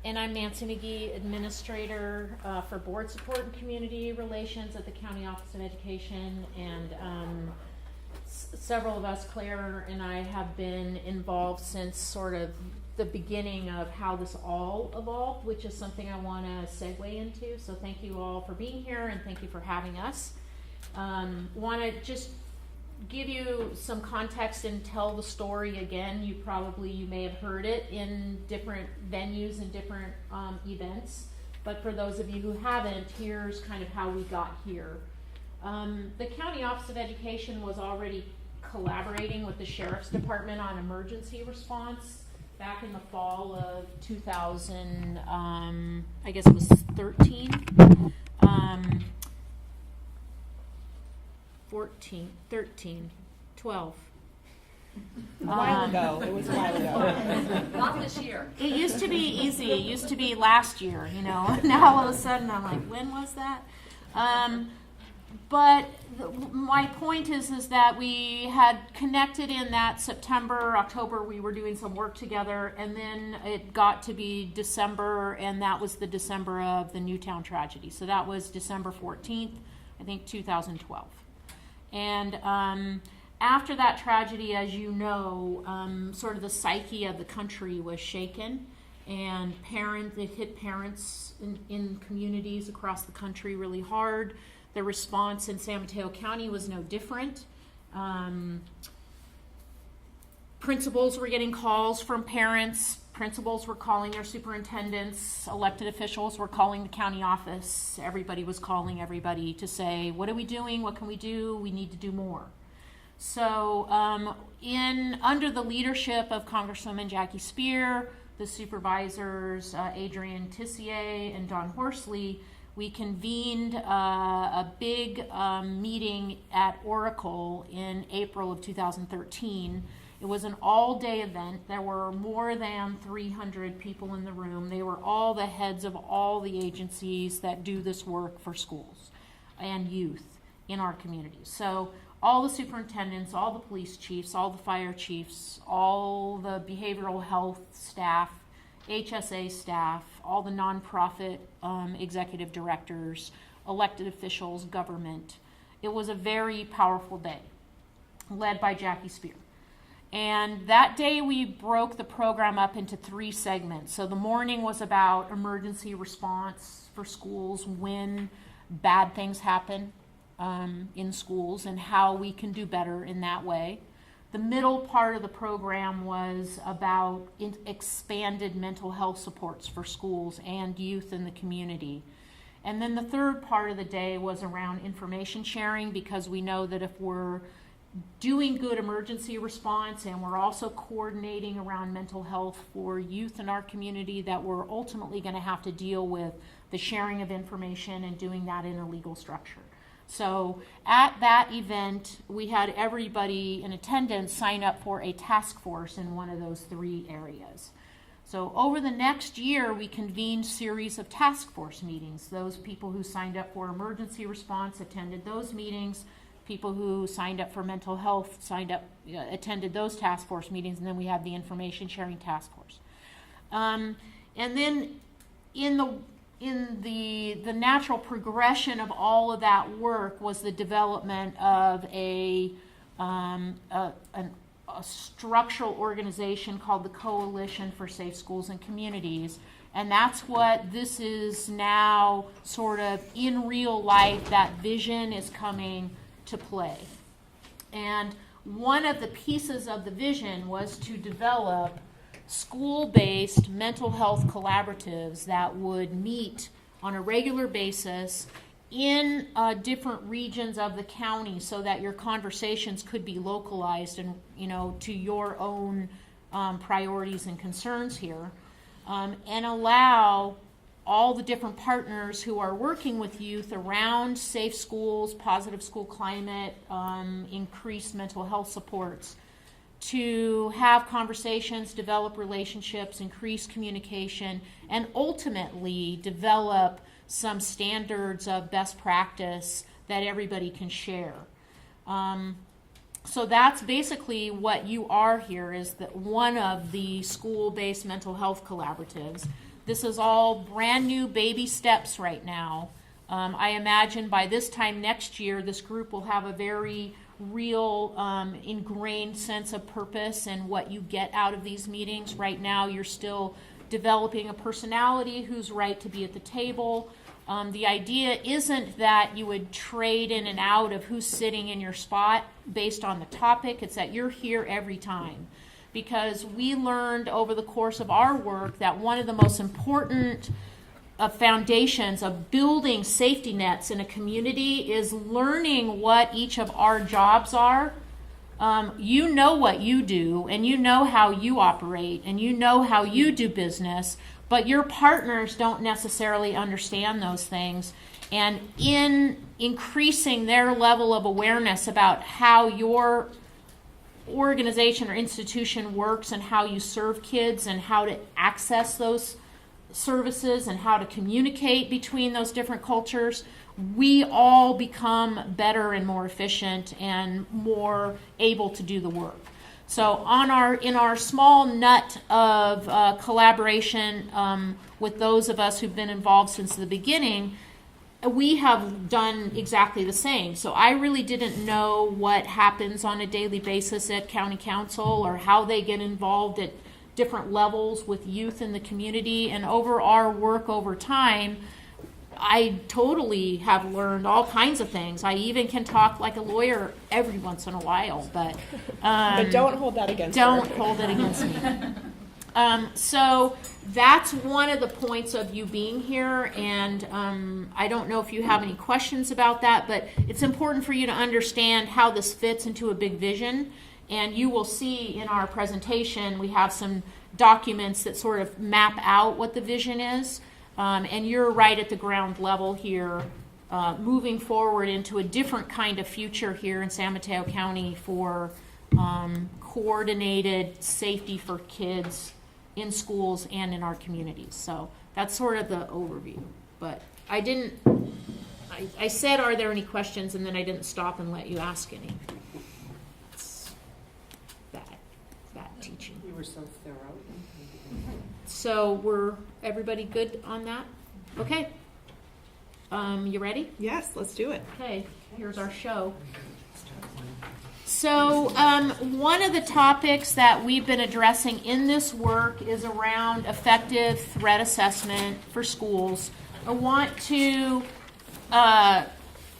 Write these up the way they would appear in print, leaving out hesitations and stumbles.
And I'm Nancy Magee, Administrator for Board Support and Community Relations at the County Office of Education. And several of us, Claire and I, have been involved since sort of the beginning of how this all evolved, which is something I want to segue into. So thank you all for being here, and thank you for having us. Want to just give you some context and tell the story again. You may have heard it in different venues and different events, but for those of you who haven't, here's kind of how we got here. The County Office of Education was already collaborating with the Sheriff's Department on emergency response back in the fall of 2000, I guess it was 13. 14, 13, 12. A while ago. It was a while ago. Not this year. It used to be easy. It used to be last year, you know. Now all of a sudden I'm like, when was that? But my point is that we had connected in that September, October, we were doing some work together, and then it got to be December, and that was the December of the Newtown tragedy. So that was December 14th, I think, 2012. And after that tragedy, as you know, sort of the psyche of the country was shaken, and it hit parents in communities across the country really hard. The response in San Mateo County was no different. Principals were getting calls from parents. Principals were calling their superintendents. Elected officials were calling the county office. Everybody was calling everybody to say, what are we doing? What can we do? We need to do more. So under the leadership of Congresswoman Jackie Spear, the supervisors Adrian Tissier and Don Horsley, we convened a big meeting at Oracle in April of 2013. It was an all-day event. There were more than 300 people in the room. They were all the heads of all the agencies that do this work for schools and youth in our communities. So all the superintendents, all the police chiefs, all the fire chiefs, all the behavioral health staff, HSA staff, all the nonprofit executive directors, elected officials, government. It was a very powerful day, led by Jackie Spear. And that day we broke the program up into 3 segments. So the morning was about emergency response for schools when bad things happen in schools and how we can do better in that way. The middle part of the program was about expanded mental health supports for schools and youth in the community. And then the third part of the day was around information sharing, because we know that if we're doing good emergency response and we're also coordinating around mental health for youth in our community, that we're ultimately going to have to deal with the sharing of information and doing that in a legal structure. So at that event, we had everybody in attendance sign up for a task force in one of those 3 areas. So over the next year, we convened series of task force meetings. Those people who signed up for emergency response attended those meetings. People who signed up for mental health attended those task force meetings, and then we had the information sharing task force. And then in the natural progression of all of that work was the development of a structural organization called the Coalition for Safe Schools and Communities. And that's what this is now, sort of in real life. That vision is coming to play. And one of the pieces of the vision was to develop school-based mental health collaboratives that would meet on a regular basis in different regions of the county, so that your conversations could be localized and, to your own priorities and concerns here, and allow all the different partners who are working with youth around safe schools, positive school climate, increased mental health supports, to have conversations, develop relationships, increase communication, and ultimately develop some standards of best practice that everybody can share. So that's basically what you are here, is that one of the school-based mental health collaboratives. This is all brand new baby steps right now. I imagine by this time next year, this group will have a very real ingrained sense of purpose and what you get out of these meetings. Right now, you're still developing a personality who's right to be at the table. The idea isn't that you would trade in and out of who's sitting in your spot based on the topic. It's that you're here every time. Because we learned over the course of our work that one of the most important foundations of building safety nets in a community is learning what each of our jobs are. You know what you do, and you know how you operate, and you know how you do business, but your partners don't necessarily understand those things. And in increasing their level of awareness about how your organization or institution works and how you serve kids and how to access those services and how to communicate between those different cultures, we all become better and more efficient and more able to do the work. So in our small nut of collaboration with those of us who've been involved since the beginning, we have done exactly the same. So I really didn't know what happens on a daily basis at county council or how they get involved at different levels with youth in the community. And over our work over time, I totally have learned all kinds of things. I even can talk like a lawyer every once in a while, but don't hold that against don't her. hold it against me. So that's one of the points of you being here, and I don't know if you have any questions about that, but it's important for you to understand how this fits into a big vision. And you will see in our presentation, we have some documents that sort of map out what the vision is. And you're right at the ground level here, moving forward into a different kind of future here in San Mateo County for coordinated safety for kids in schools and in our communities. So that's sort of the overview. But I said, are there any questions? And then I didn't stop and let you ask any. It's bad teaching. You were so thorough. So everybody good on that? Okay. You ready? Yes, let's do it. Okay, here's our show. So one of the topics that we've been addressing in this work is around effective threat assessment for schools. I want to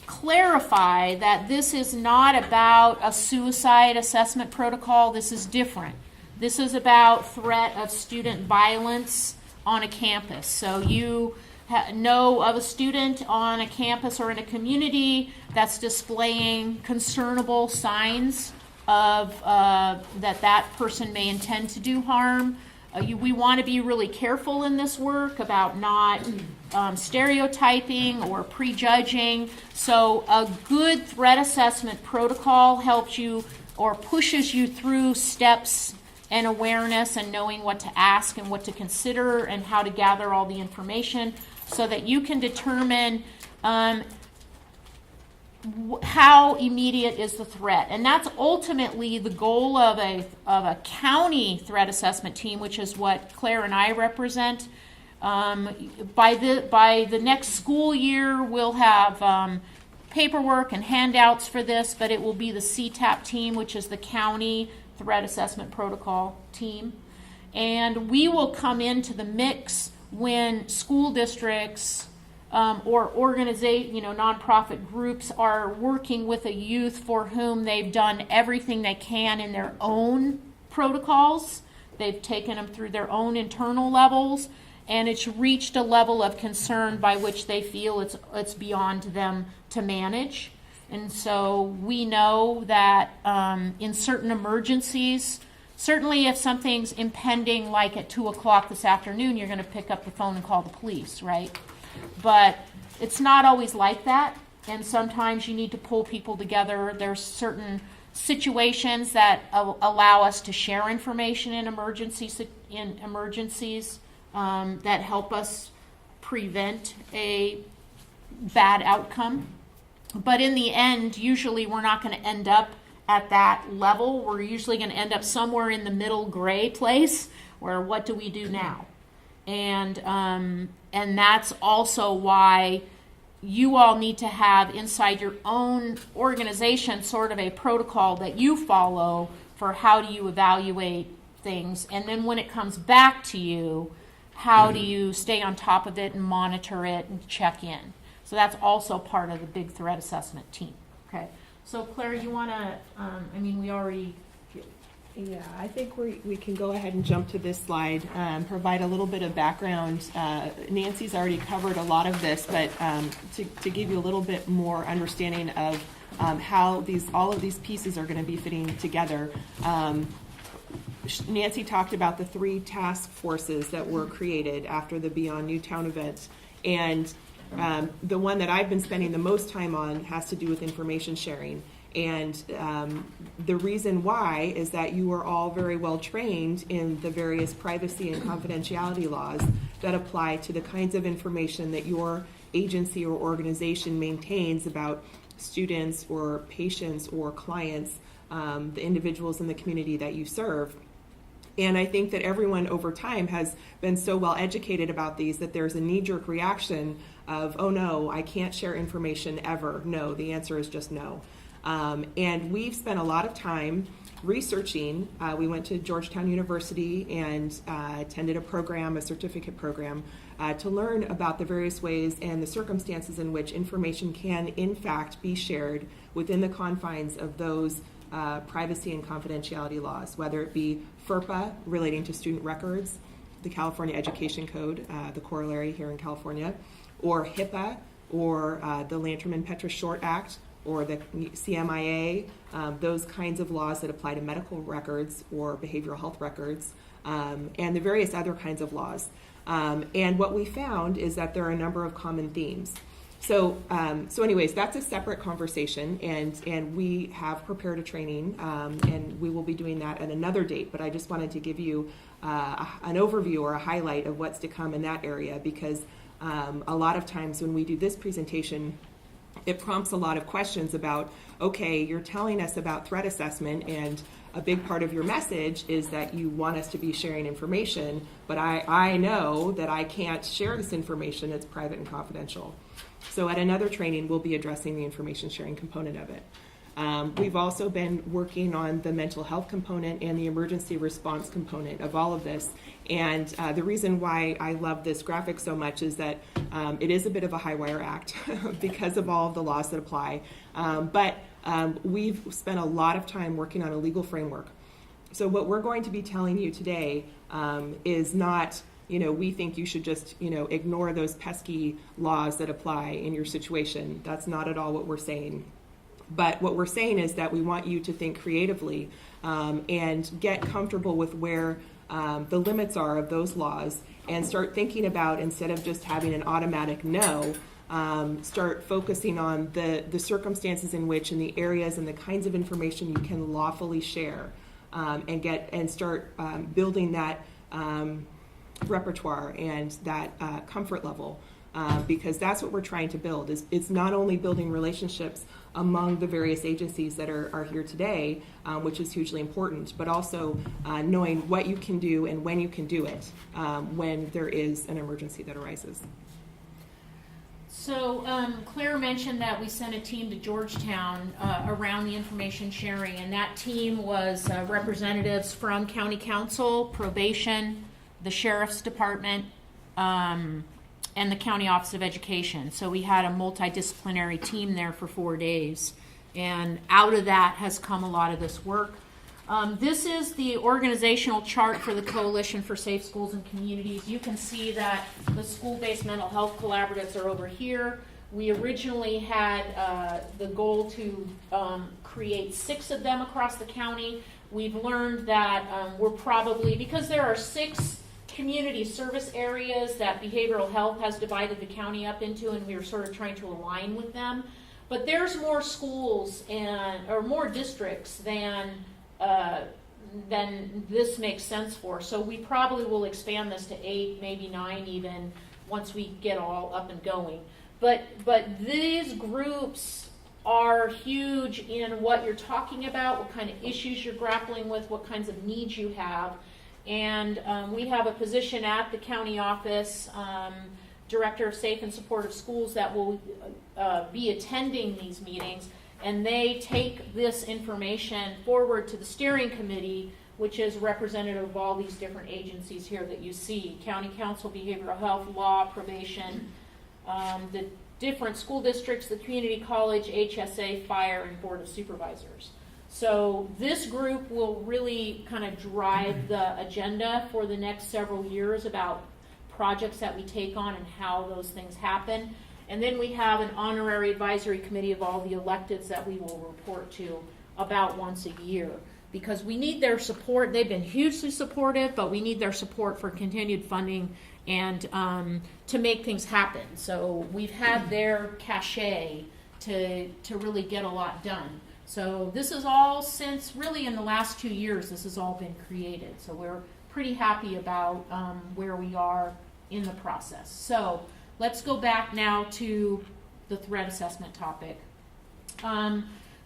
clarify that this is not about a suicide assessment protocol. This is different. This is about threat of student violence on a campus. So you know of a student on a campus or in a community that's displaying concernable signs of that person may intend to do harm. We want to be really careful in this work about not stereotyping or prejudging. So a good threat assessment protocol helps you or pushes you through steps and awareness and knowing what to ask and what to consider and how to gather all the information so that you can determine how immediate is the threat. And that's ultimately the goal of a county threat assessment team, which is what Claire and I represent. By the next school year, we'll have paperwork and handouts for this, but it will be the CTAP team, which is the county threat assessment protocol team. And we will come into the mix when school districts or nonprofit groups are working with a youth for whom they've done everything they can in their own protocols. They've taken them through their own internal levels, and it's reached a level of concern by which they feel it's beyond them to manage. And so we know that in certain emergencies, certainly if something's impending, like at 2 o'clock this afternoon, you're going to pick up the phone and call the police, right? But it's not always like that, and sometimes you need to pull people together. There's certain situations that allow us to share information in emergencies that help us prevent a bad outcome. But in the end, usually we're not going to end up at that level. We're usually going to end up somewhere in the middle gray place where what do we do now? and that's also why you all need to have inside your own organization sort of a protocol that you follow for how do you evaluate things, and then when it comes back to you, how do you stay on top of it and monitor it and check in. So that's also part of the big threat assessment team. Okay, so Claire, you want to, we already... Yeah, I think we can go ahead and jump to this slide, provide a little bit of background. Nancy's already covered a lot of this, but to give you a little bit more understanding of how all of these pieces are going to be fitting together. Nancy talked about the 3 task forces that were created after the Beyond Newtown event, and the one that I've been spending the most time on has to do with information sharing. And the reason why is that you are all very well trained in the various privacy and confidentiality laws that apply to the kinds of information that your agency or organization maintains about students or patients or clients, the individuals in the community that you serve. And I think that everyone over time has been so well educated about these that there's a knee-jerk reaction of, oh no, I can't share information ever. No, the answer is just no. And we've spent a lot of time researching. We went to Georgetown University and attended a certificate program, to learn about the various ways and the circumstances in which information can, in fact, be shared within the confines of those privacy and confidentiality laws, whether it be FERPA relating to student records, the California Education Code, the corollary here in California, or HIPAA, or the Lantrum and Petra Short Act, or the CMIA, those kinds of laws that apply to medical records or behavioral health records, and the various other kinds of laws. And what we found is that there are a number of common themes. So anyways, that's a separate conversation, and we have prepared a training, and we will be doing that at another date, but I just wanted to give you an overview or a highlight of what's to come in that area, because a lot of times when we do this presentation, it prompts a lot of questions about, okay, you're telling us about threat assessment, and a big part of your message is that you want us to be sharing information, but I know that I can't share this information, it's private and confidential. So at another training, we'll be addressing the information sharing component of it. We've also been working on the mental health component and the emergency response component of all of this. And the reason why I love this graphic so much is that it is a bit of a high wire act because of all of the laws that apply. But we've spent a lot of time working on a legal framework. So what we're going to be telling you today is not, we think you should just, ignore those pesky laws that apply in your situation. That's not at all what we're saying. But what we're saying is that we want you to think creatively and get comfortable with where the limits are of those laws, and start thinking about, instead of just having an automatic no, start focusing on the circumstances in which, and the areas and the kinds of information you can lawfully share, and start building that repertoire and that comfort level. Because that's what we're trying to build. It's not only building relationships among the various agencies that are here today, which is hugely important, but also knowing what you can do and when you can do it when there is an emergency that arises. So Claire mentioned that we sent a team to Georgetown around the information sharing, and that team was representatives from county council, probation, the sheriff's department, and the County Office of Education. So we had a multidisciplinary team there for 4 days. And out of that has come a lot of this work. This is the organizational chart for the Coalition for Safe Schools and Communities. You can see that the school-based mental health collaboratives are over here. We originally had the goal to create 6 of them across the county. We've learned that we're probably, because there are 6 community service areas that behavioral health has divided the county up into, and we were sort of trying to align with them. But there's more schools or more districts than this makes sense for. So we probably will expand this to 8, maybe 9 even, once we get all up and going. But these groups are huge in what you're talking about, what kind of issues you're grappling with, what kinds of needs you have. And we have a position at the county office, Director of Safe and Supportive Schools, that will be attending these meetings. And they take this information forward to the steering committee, which is representative of all these different agencies here that you see: County Council, Behavioral Health, Law, Probation, the different school districts, the community college, HSA, Fire, and Board of Supervisors. So this group will really kind of drive the agenda for the next several years about projects that we take on and how those things happen. And then we have an honorary advisory committee of all the electeds that we will report to about once a year, because we need their support. They've been hugely supportive, but we need their support for continued funding and to make things happen. So we've had their cachet to really get a lot done. So this is all since really in the last 2 years, this has all been created. So we're pretty happy about where we are in the process. So let's go back now to the threat assessment topic.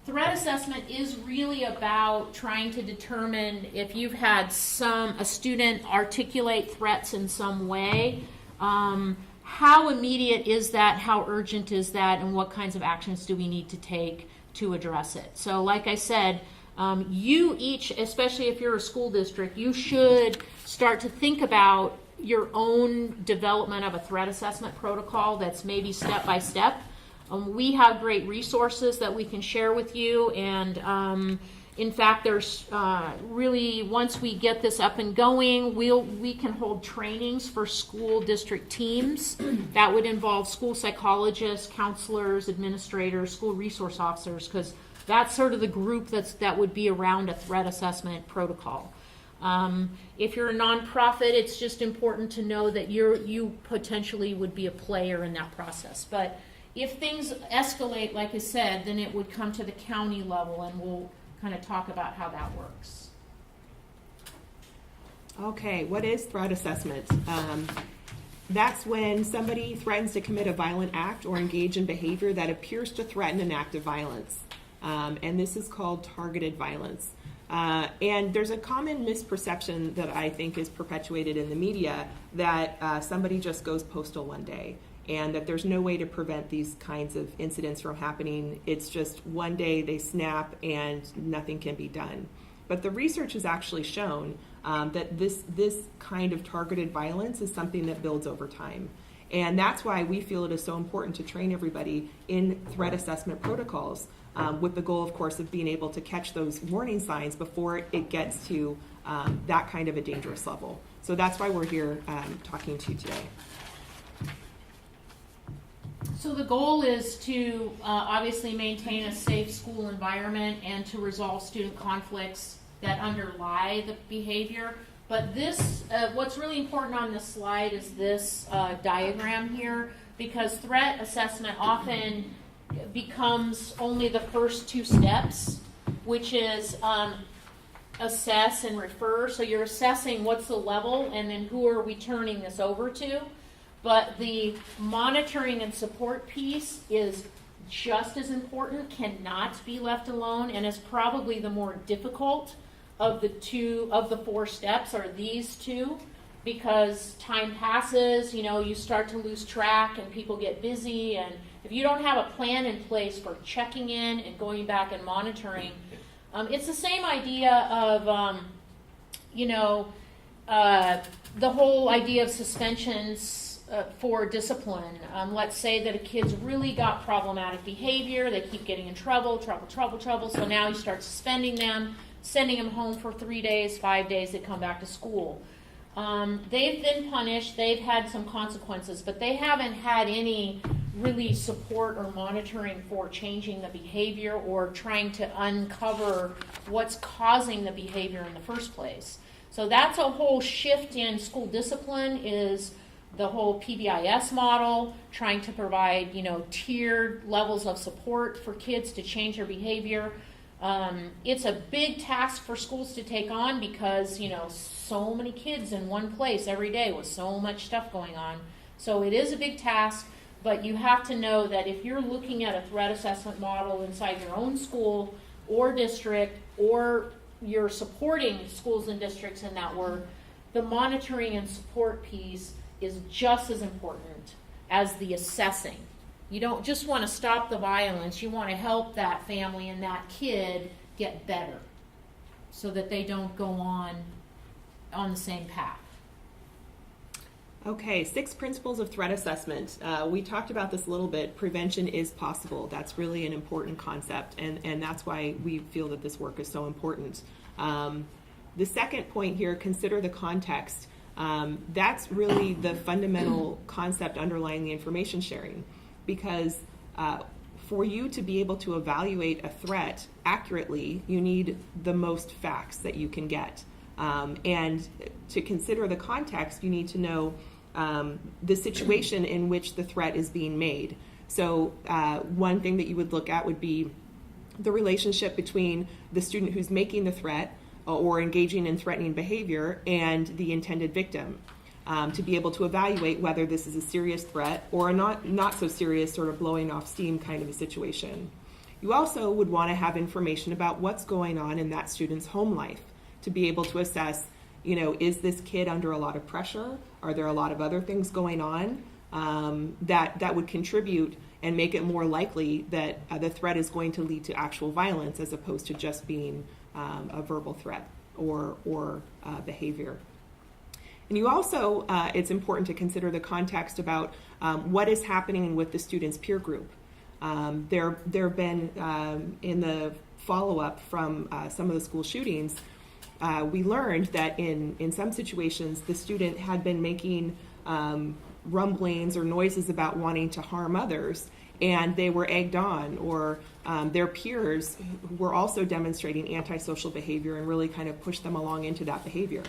Threat assessment is really about trying to determine if you've had a student articulate threats in some way. How immediate is that? How urgent is that? And what kinds of actions do we need to take to address it? So like I said, you each, especially if you're a school district, you should start to think about your own development of a threat assessment protocol that's maybe step by step. We have great resources that we can share with you, and in fact, there's really, once we get this up and going, we can hold trainings for school district teams that would involve school psychologists, counselors, administrators, school resource officers, because that's sort of the group that would be around a threat assessment protocol. If you're a nonprofit, it's just important to know that you potentially would be a player in that process. But if things escalate, like I said, then it would come to the county level, and we'll kind of talk about how that works. Okay, what is threat assessment? That's when somebody threatens to commit a violent act or engage in behavior that appears to threaten an act of violence. And this is called targeted violence. And there's a common misperception that I think is perpetuated in the media that somebody just goes postal one day, and that there's no way to prevent these kinds of incidents from happening. It's just one day they snap and nothing can be done. But the research has actually shown that this kind of targeted violence is something that builds over time. And that's why we feel it is so important to train everybody in threat assessment protocols, with the goal, of course, of being able to catch those warning signs before it gets to that kind of a dangerous level. So that's why we're here talking to you today. So the goal is to obviously maintain a safe school environment and to resolve student conflicts that underlie the behavior. But this, what's really important on this slide is this diagram here, because threat assessment often becomes only the first two steps, which is assess and refer. So you're assessing what's the level and then who are we turning this over to. But the monitoring and support piece is just as important, cannot be left alone, and is probably the more difficult of the 4 steps are these two, because time passes, you start to lose track and people get busy, and if you don't have a plan in place for checking in and going back and monitoring, it's the same idea of, the whole idea of suspensions for discipline. Let's say that a kid's really got problematic behavior, they keep getting in trouble, so now you start suspending them, sending them home for 3 days, 5 days, they come back to school. They've been punished, they've had some consequences, but they haven't had any really support or monitoring for changing the behavior or trying to uncover what's causing the behavior in the first place. So that's a whole shift in school discipline, is the whole PBIS model, trying to provide, tiered levels of support for kids to change their behavior. It's a big task for schools to take on because, so many kids in one place every day with so much stuff going on. So it is a big task, but you have to know that if you're looking at a threat assessment model inside your own school or district, or you're supporting schools and districts in that work, the monitoring and support piece is just as important as the assessing. You don't just want to stop the violence, you want to help that family and that kid get better so that they don't go on the same path. Okay, 6 principles of threat assessment. We talked about this a little bit. Prevention is possible. That's really an important concept, and that's why we feel that this work is so important. The second point here, consider the context. That's really the fundamental concept underlying the information sharing, because for you to be able to evaluate a threat accurately, you need the most facts that you can get. And to consider the context, you need to know the situation in which the threat is being made. So one thing that you would look at would be the relationship between the student who's making the threat or engaging in threatening behavior and the intended victim, to be able to evaluate whether this is a serious threat or a not so serious, sort of blowing off steam kind of a situation. You also would want to have information about what's going on in that student's home life to be able to assess, is this kid under a lot of pressure? Are there a lot of other things going on that would contribute and make it more likely that the threat is going to lead to actual violence as opposed to just being a verbal threat or behavior. And you also, it's important to consider the context about what is happening with the student's peer group. There have been, in the follow-up from some of the school shootings, we learned that in some situations the student had been making rumblings or noises about wanting to harm others, and they were egged on, or their peers were also demonstrating antisocial behavior and really kind of pushed them along into that behavior.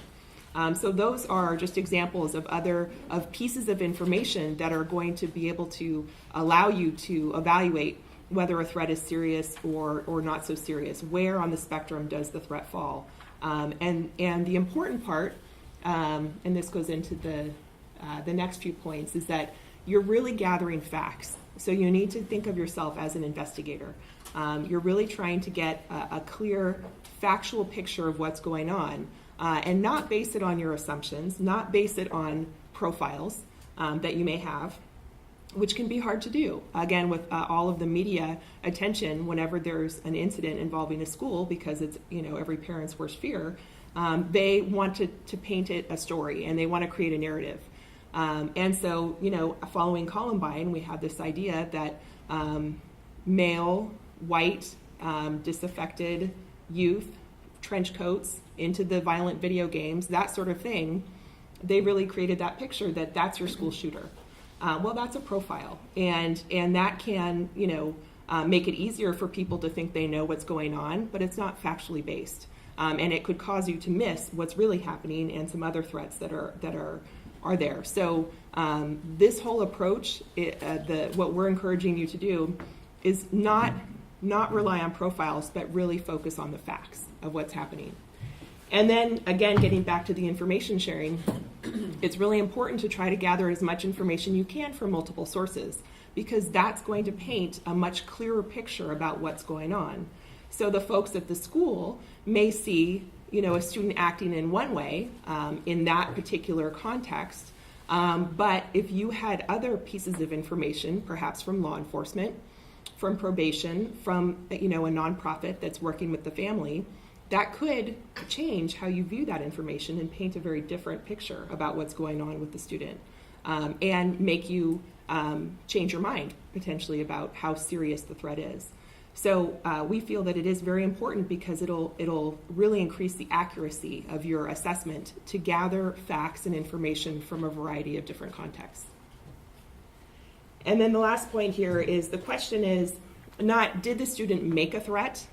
So those are just examples of pieces of information that are going to be able to allow you to evaluate whether a threat is serious or not so serious. Where on the spectrum does the threat fall? And the important part, and this goes into the next few points, is that you're really gathering facts. So you need to think of yourself as an investigator. You're really trying to get a clear, factual picture of what's going on, and not base it on your assumptions, not base it on profiles that you may have, which can be hard to do. Again, with all of the media attention whenever there's an incident involving a school, because it's every parent's worst fear, they want to paint it a story and they want to create a narrative. And so, following Columbine, we had this idea that male, white, disaffected youth, trench coats into the violent video games, that sort of thing, they really created that picture that that's your school shooter. Well, that's a profile, and that can, make it easier for people to think they know what's going on, but it's not factually based, and it could cause you to miss what's really happening and some other threats that are there. So this whole approach, what we're encouraging you to do, is not rely on profiles, but really focus on the facts of what's happening. And then, again, getting back to the information sharing, it's really important to try to gather as much information you can from multiple sources, because that's going to paint a much clearer picture about what's going on. So the folks at the school may see, a student acting in one way in that particular context, but if you had other pieces of information, perhaps from law enforcement, from probation, from a nonprofit that's working with the family, that could change how you view that information and paint a very different picture about what's going on with the student, and make you change your mind potentially about how serious the threat is. So we feel that it is very important because it'll really increase the accuracy of your assessment to gather facts and information from a variety of different contexts. And then the last point here is, the question is not, did the student make a threat?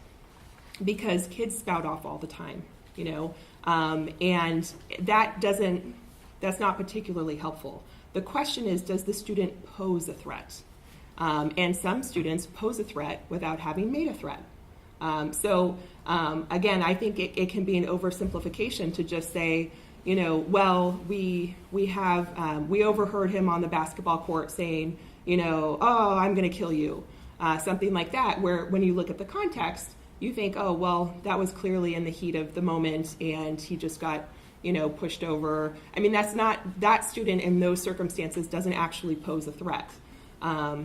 Because kids spout off all the time, and that's not particularly helpful. The question is, does the student pose a threat? And some students pose a threat without having made a threat. Again, I think it can be an oversimplification to just say, well, we overheard him on the basketball court saying, oh, I'm going to kill you, something like that, where when you look at the context, you think, oh, well, that was clearly in the heat of the moment, and he just got, pushed over. I mean, that student in those circumstances doesn't actually pose a threat.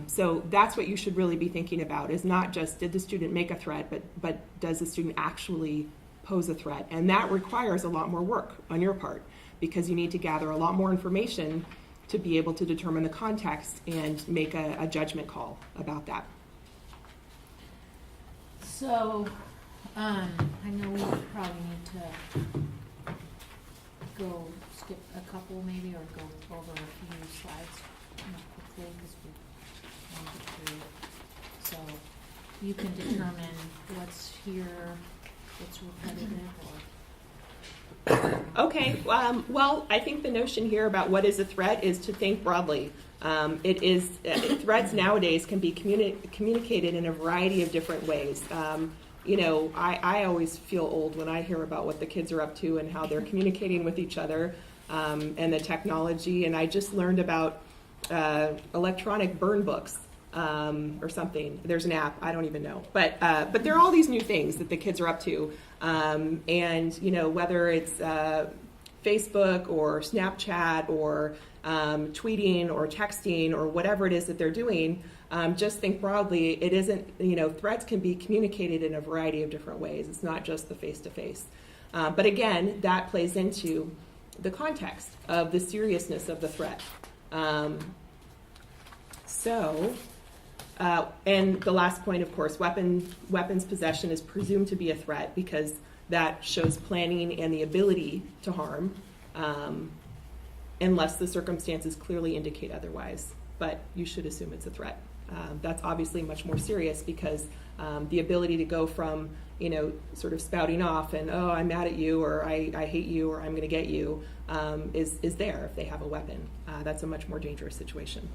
So that's what you should really be thinking about, is not just did the student make a threat, but does the student actually pose a threat? And that requires a lot more work on your part, because you need to gather a lot more information to be able to determine the context and make a judgment call about that. So, I know we probably need to go skip a couple maybe, or go over a few slides quickly, because we want to get through. So you can determine what's here, what's repetitive, or Okay, well, I think the notion here about what is a threat is to think broadly. It is threats nowadays can be communicated in a variety of different ways. I always feel old when I hear about what the kids are up to and how they're communicating with each other, and the technology. And I just learned about electronic burn books. Or something. There's an app, I don't even know. But there are all these new things that the kids are up to. And, whether it's Facebook or Snapchat or tweeting or texting or whatever it is that they're doing, just think broadly. It isn't, threats can be communicated in a variety of different ways. It's not just the face-to-face. But again, that plays into the context of the seriousness of the threat. And the last point, of course, weapons possession is presumed to be a threat because that shows planning and the ability to harm, unless the circumstances clearly indicate otherwise. But you should assume it's a threat. That's obviously much more serious because the ability to go from, sort of spouting off and, oh, I'm mad at you, or I hate you, or I'm going to get you, is there if they have a weapon. That's a much more dangerous situation.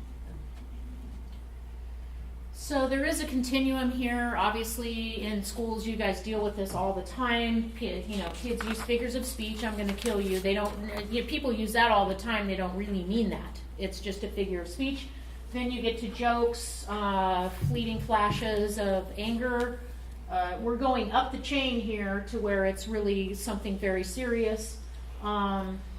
So there is a continuum here. Obviously, in schools, you guys deal with this all the time. Kids use figures of speech. I'm going to kill you. They don't. People use that all the time. They don't really mean that. It's just a figure of speech. Then you get to jokes, fleeting flashes of anger. We're going up the chain here to where it's really something very serious.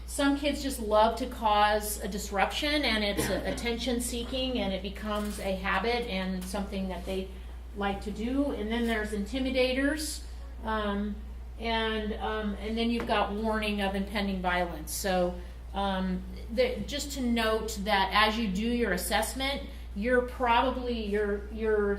Some kids just love to cause a disruption, and it's attention seeking, and it becomes a habit and something that they like to do. And then there's intimidators, and then you've got warning of impending violence. So just to note that as you do your assessment, you're probably your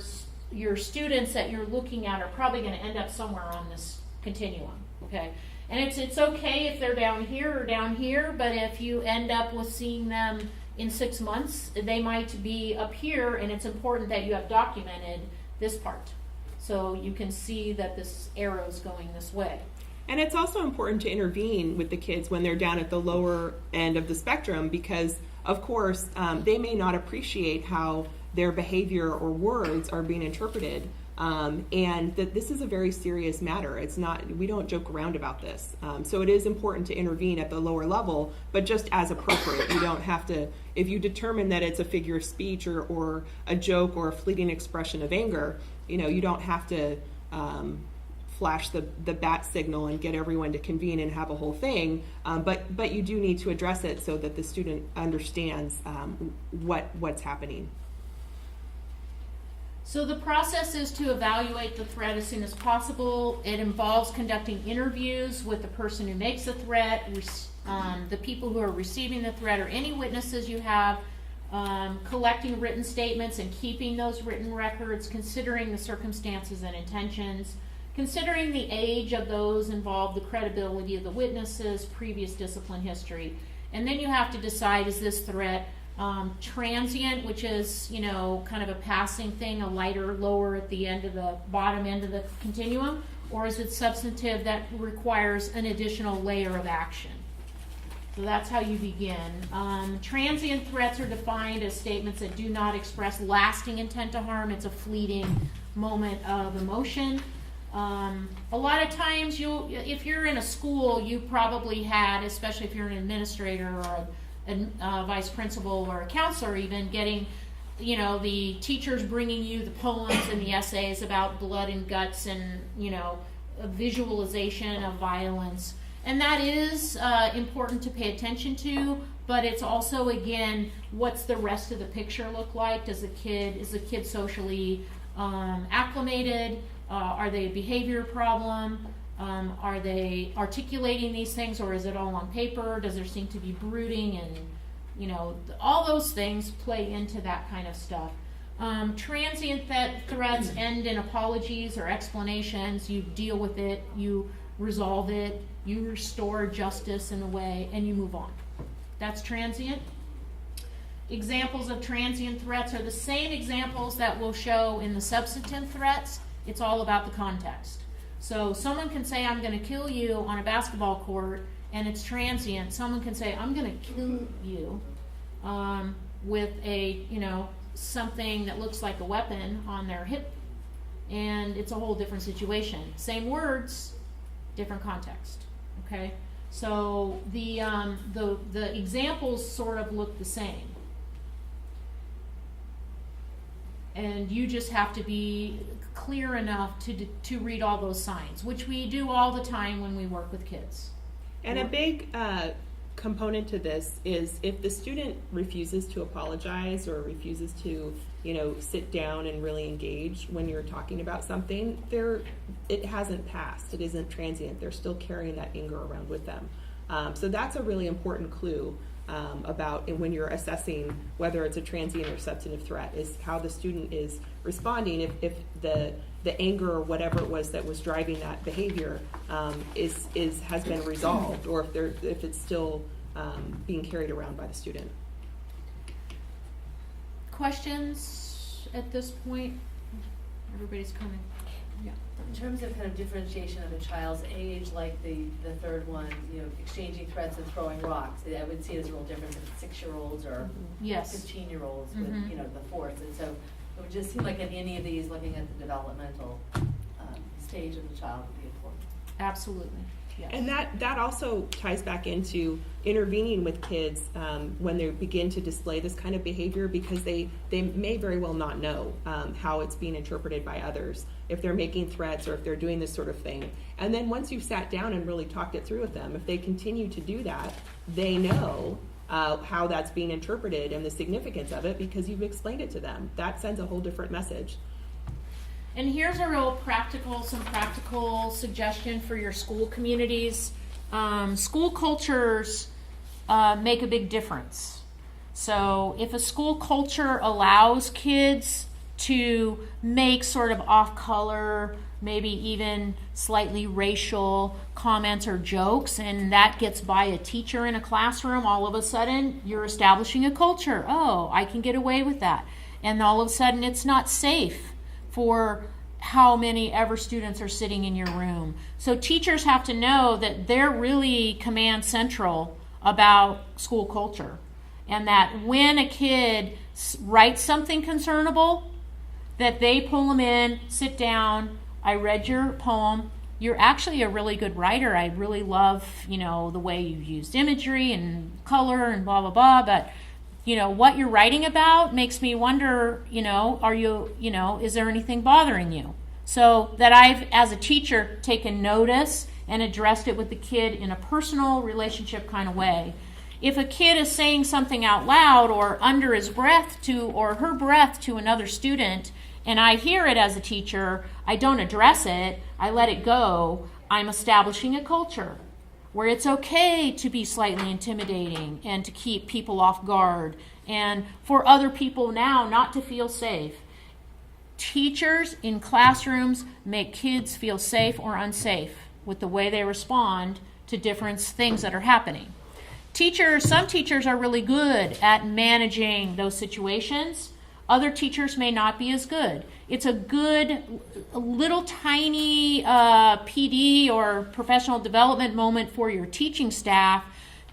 students that you're looking at are probably going to end up somewhere on this continuum. Okay. And it's okay if they're down here or down here, but if you end up with seeing them in 6 months, they might be up here, and it's important that you have documented this part so you can see that this arrow is going this way. And it's also important to intervene with the kids when they're down at the lower end of the spectrum because, of course, they may not appreciate how their behavior or words are being interpreted. And that this is a very serious matter. We don't joke around about this. So it is important to intervene at the lower level, but just as appropriate. You don't have to, if you determine that it's a figure of speech or a joke or a fleeting expression of anger, you don't have to flash the bat signal and get everyone to convene and have a whole thing. But you do need to address it so that the student understands what's happening. So the process is to evaluate the threat as soon as possible. It involves conducting interviews with the person who makes the threat, the people who are receiving the threat, or any witnesses you have, collecting written statements and keeping those written records, considering the circumstances and intentions, considering the age of those involved, the credibility of the witnesses, previous discipline history. And then you have to decide, is this threat transient, which is, kind of a passing thing, a lighter, lower at the end of the bottom end of the continuum, or is it substantive that requires an additional layer of action? So that's how you begin. Transient threats are defined as statements that do not express lasting intent to harm. It's a fleeting moment of emotion. A lot of times, if you're in a school, you probably had, especially if you're an administrator or a vice principal or a counselor, even getting, the teachers bringing you the poems and the essays about blood and guts and, a visualization of violence. And that is important to pay attention to, but it's also, again, what's the rest of the picture look like? Is the kid socially acclimated? Are they a behavior problem? Are they articulating these things, or is it all on paper? Does there seem to be brooding? And, all those things play into that kind of stuff. Transient threats end in apologies or explanations. You deal with it, you resolve it, you restore justice in a way, and you move on. That's transient. Examples of transient threats are the same examples that we'll show in the substantive threats. It's all about the context. So someone can say, I'm going to kill you on a basketball court, and it's transient. Someone can say, I'm going to kill you with a, something that looks like a weapon on their hip, and it's a whole different situation. Same words, different context. Okay, so the examples sort of look the same, and you just have to be clear enough to read all those signs, which we do all the time when we work with kids. And a big component to this is if the student refuses to apologize or refuses to, sit down and really engage when you're talking about something, it hasn't passed. It isn't transient. They're still carrying that anger around with them. So that's a really important clue about when you're assessing whether it's a transient or substantive threat, is how the student is responding. If the anger or whatever it was that was driving that behavior has been resolved, or if it's still being carried around by the student. Questions at this point? Everybody's coming. Yeah. In terms of kind of differentiation of a child's age, like the third one, exchanging threats and throwing rocks, I would see it as a real difference in 6-year-olds or Yes. 15-year-olds with the fourth. And so it would just seem like in any of these, looking at the developmental stage of the child would be important. Absolutely. Yes. And that also ties back into intervening with kids when they begin to display this kind of behavior, because they may very well not know how it's being interpreted by others, if they're making threats or if they're doing this sort of thing. And then once you've sat down and really talked it through with them, if they continue to do that, they know how that's being interpreted and the significance of it because you've explained it to them. That sends a whole different message. And here's a real practical suggestion for your school communities. School cultures make a big difference. So if a school culture allows kids to make sort of off-color, maybe even slightly racial comments or jokes, and that gets by a teacher in a classroom, all of a sudden you're establishing a culture. Oh, I can get away with that. And all of a sudden it's not safe for how many ever students are sitting in your room. So teachers have to know that they're really command central about school culture, and that when a kid writes something concernable, that they pull them in, sit down, I read your poem, you're actually a really good writer, I really love, the way you used imagery and color and blah, blah, blah, but what you're writing about makes me wonder, are you, is there anything bothering you? So that I've, as a teacher, taken notice and addressed it with the kid in a personal relationship kind of way. If a kid is saying something out loud or under his breath or her breath to another student, and I hear it as a teacher, I don't address it, I let it go, I'm establishing a culture where it's okay to be slightly intimidating and to keep people off guard and for other people now not to feel safe. Teachers in classrooms make kids feel safe or unsafe with the way they respond to different things that are happening. Some teachers are really good at managing those situations. Other teachers may not be as good. It's a good little tiny PD or professional development moment for your teaching staff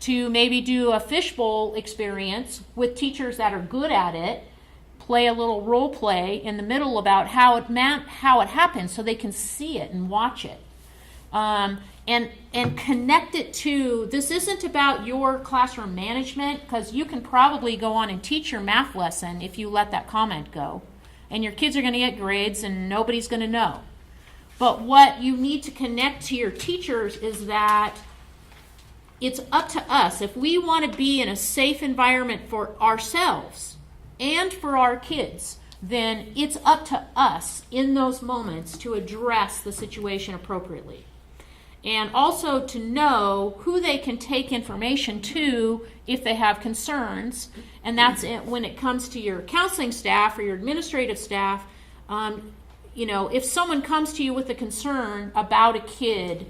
to maybe do a fishbowl experience with teachers that are good at it, play a little role play in the middle about how it happens so they can see it and watch it. And connect it to, this isn't about your classroom management, because you can probably go on and teach your math lesson if you let that comment go. And your kids are going to get grades and nobody's going to know. But what you need to connect to your teachers is that it's up to us. If we want to be in a safe environment for ourselves and for our kids, then it's up to us in those moments to address the situation appropriately. And also to know who they can take information to if they have concerns. And that's it when it comes to your counseling staff or your administrative staff. You know, if someone comes to you with a concern about a kid,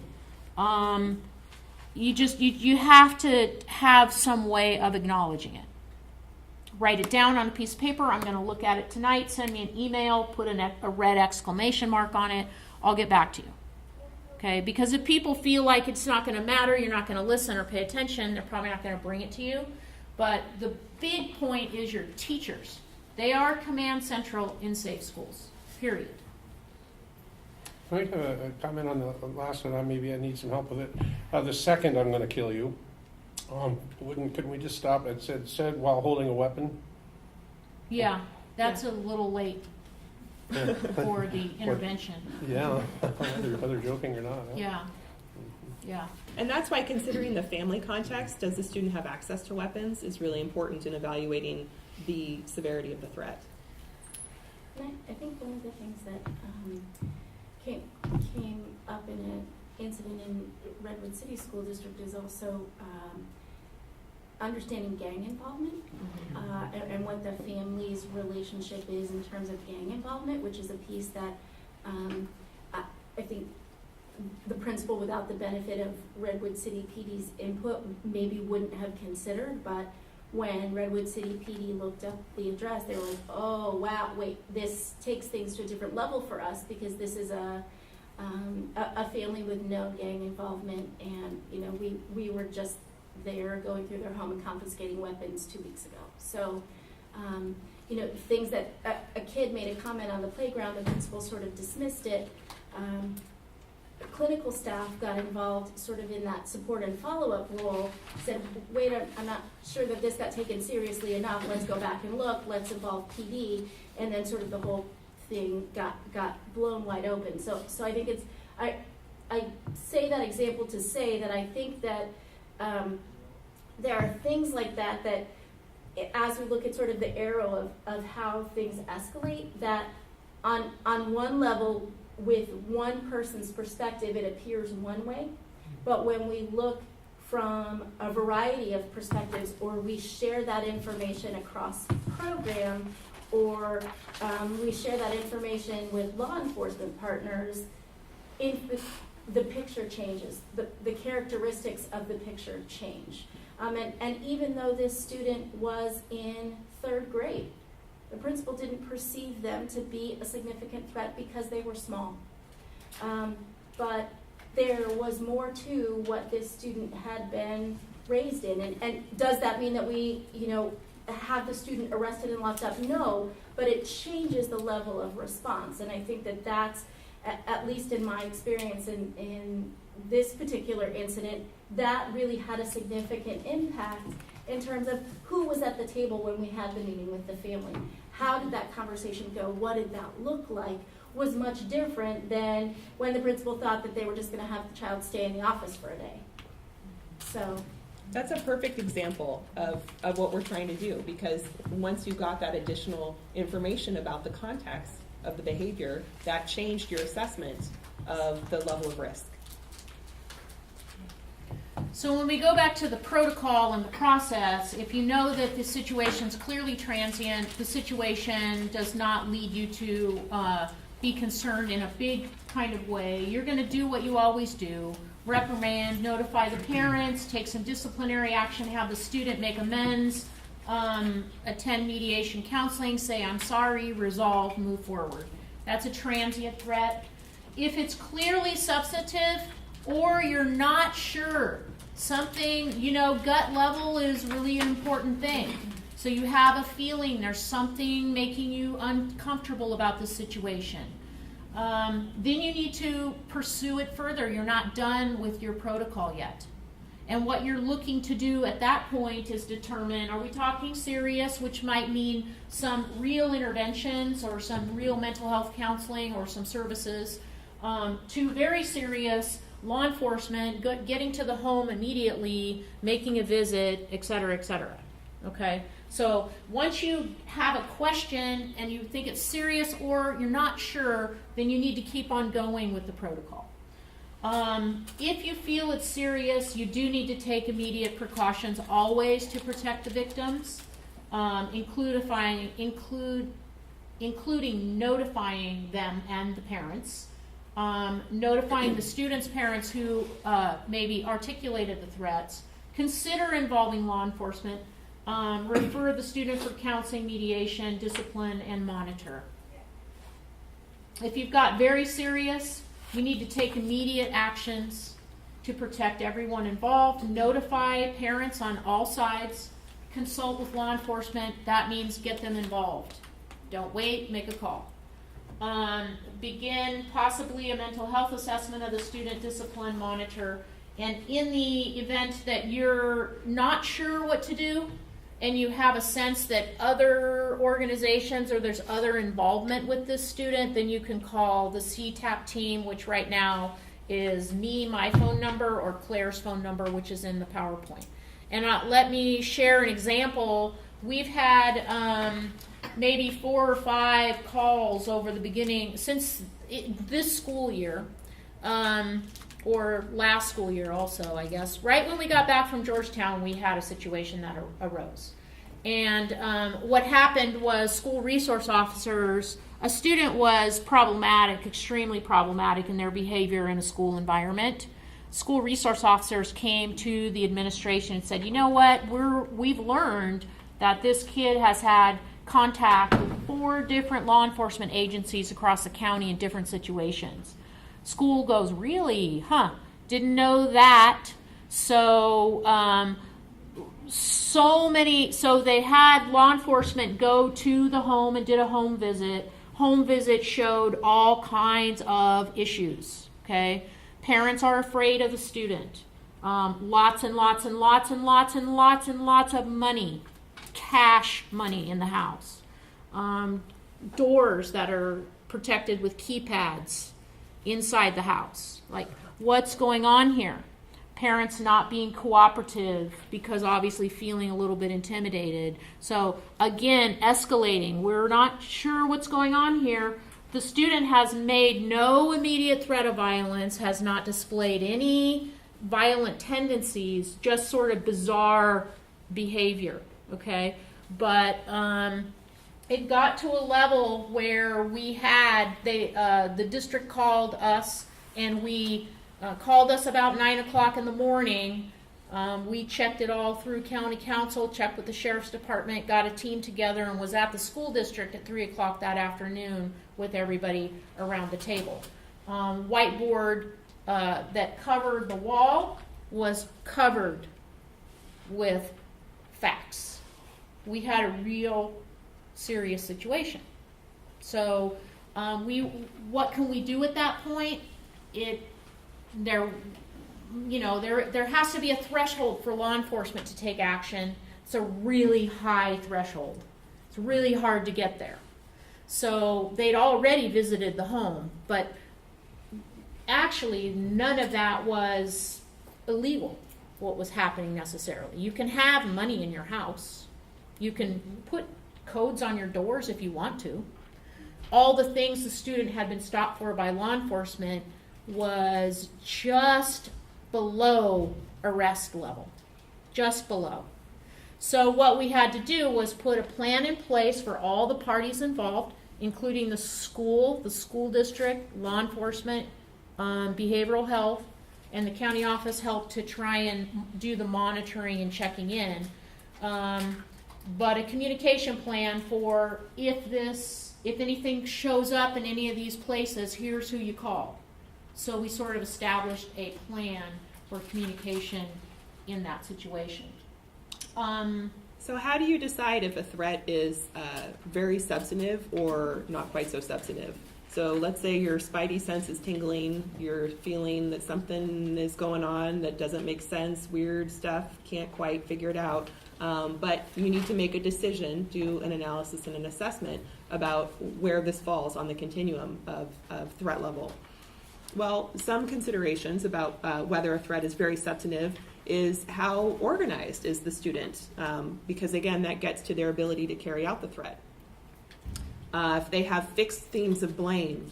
you have to have some way of acknowledging it. Write it down on a piece of paper. I'm going to look at it tonight. Send me an email. Put a red exclamation mark on it. I'll get back to you. Okay? Because if people feel like it's not going to matter, you're not going to listen or pay attention, they're probably not going to bring it to you. But the big point is your teachers. They are command central in safe schools. Period. Can I have a comment on the last one? Maybe I need some help with it. The second, I'm going to kill you. Couldn't we just stop at said while holding a weapon? Yeah, that's a little late for the intervention. Yeah, whether joking or not. Huh? Yeah, yeah. And that's why considering the family context, does the student have access to weapons, is really important in evaluating the severity of the threat. And I think one of the things that came up in an incident in Redwood City School District is also understanding gang involvement and what the family's relationship is in terms of gang involvement, which is a piece that I think the principal, without the benefit of Redwood City PD's input, maybe wouldn't have considered. But when Redwood City PD looked up the address, they were like, oh, wow, wait, this takes things to a different level for us, because this is a family with no gang involvement, and, you know, we were just there going through their home and confiscating weapons 2 weeks ago. So, you know, things that a kid made a comment on the playground, the principal sort of dismissed it. Clinical staff got involved sort of in that support and follow-up role, said, wait, I'm not sure that this got taken seriously enough, let's go back and look, let's involve PD, and then sort of the whole thing got blown wide open. So I think it's, I say that example to say that I think that there are things like that as we look at sort of the arrow of how things escalate, that on one level, with one person's perspective, it appears one way, but when we look from a variety of perspectives, or we share that information across program, or we share that information with law enforcement partners, the picture changes. The characteristics of the picture change. And even though this student was in 3rd grade, the principal didn't perceive them to be a significant threat because they were small. But there was more to what this student had been raised in. And does that mean that we, you know, have the student arrested and locked up? No, but it changes the level of response. And I think that that's, at least in my experience in this particular incident, that really had a significant impact in terms of who was at the table when we had the meeting with the family. How did that conversation go? What did that look like? Was much different than when the principal thought that they were just going to have the child stay in the office for a day. So That's a perfect example of what we're trying to do, because once you got that additional information about the context of the behavior, that changed your assessment of the level of risk. So when we go back to the protocol and the process, if you know that the situation's clearly transient, the situation does not lead you to be concerned in a big kind of way, you're going to do what you always do: reprimand, notify the parents, take some disciplinary action, have the student make amends, attend mediation counseling, say I'm sorry, resolve, move forward. That's a transient threat. If it's clearly substantive, or you're not sure, something, you know, gut level is really an important thing. So you have a feeling there's something making you uncomfortable about the situation. Then you need to pursue it further. You're not done with your protocol yet. And what you're looking to do at that point is determine, are we talking serious, which might mean some real interventions or some real mental health counseling or some services, to very serious, law enforcement, getting to the home immediately, making a visit, et cetera, okay? So once you have a question and you think it's serious or you're not sure, then you need to keep on going with the protocol. If you feel it's serious, you do need to take immediate precautions always to protect the victims, including notifying them and the parents, notifying the students' parents who maybe articulated the threats, consider involving law enforcement, refer the student for counseling, mediation, discipline, and monitor. If you've got very serious, you need to take immediate actions to protect everyone involved, notify parents on all sides, consult with law enforcement. That means get them involved. Don't wait, make a call. Begin possibly a mental health assessment of the student, discipline, monitor, and in the event that you're not sure what to do and you have a sense that other organizations or there's other involvement with this student, then you can call the CTAP team, which right now is me, my phone number, or Claire's phone number, which is in the PowerPoint. And let me share an example. We've had maybe 4 or 5 calls over the beginning, since this school year, or last school year also, I guess. Right when we got back from Georgetown, we had a situation that arose. And what happened was school resource officers, a student was problematic, extremely problematic in their behavior in a school environment. School resource officers came to the administration and said, you know what, we've learned that this kid has had contact with 4 different law enforcement agencies across the county in different situations. School goes, really? Didn't know that. So they had law enforcement go to the home and did a home visit. Home visit showed all kinds of issues, okay? Parents are afraid of the student. Lots and lots and lots and lots and lots and lots of money, cash money in the house. Doors that are protected with keypads inside the house. Like, what's going on here? Parents not being cooperative because obviously feeling a little bit intimidated. So again, escalating. We're not sure what's going on here. The student has made no immediate threat of violence, has not displayed any violent tendencies, just sort of bizarre behavior, okay? But it got to a level where we had, the district called us, and we called us about 9 o'clock in the morning. We checked it all through county council, checked with the sheriff's department, got a team together, and was at the school district at 3 o'clock that afternoon with everybody around the table. Whiteboard that covered the wall was covered with facts. We had a real serious situation. So what can we do at that point? There has to be a threshold for law enforcement to take action. It's a really high threshold. It's really hard to get there. So they'd already visited the home, but actually none of that was illegal, what was happening necessarily. You can have money in your house. You can put codes on your doors if you want to. All the things the student had been stopped for by law enforcement was just below arrest level, just below. So what we had to do was put a plan in place for all the parties involved, including the school district, law enforcement, behavioral health, and the county office helped to try and do the monitoring and checking in. But a communication plan for if anything shows up in any of these places, here's who you call. So we sort of established a plan for communication in that situation. So how do you decide if a threat is very substantive or not quite so substantive? So let's say your spidey sense is tingling, you're feeling that something is going on that doesn't make sense, weird stuff, can't quite figure it out. But you need to make a decision, do an analysis and an assessment about where this falls on the continuum of threat level. Well, some considerations about whether a threat is very substantive is how organized is the student, because again, that gets to their ability to carry out the threat. If they have fixed themes of blame,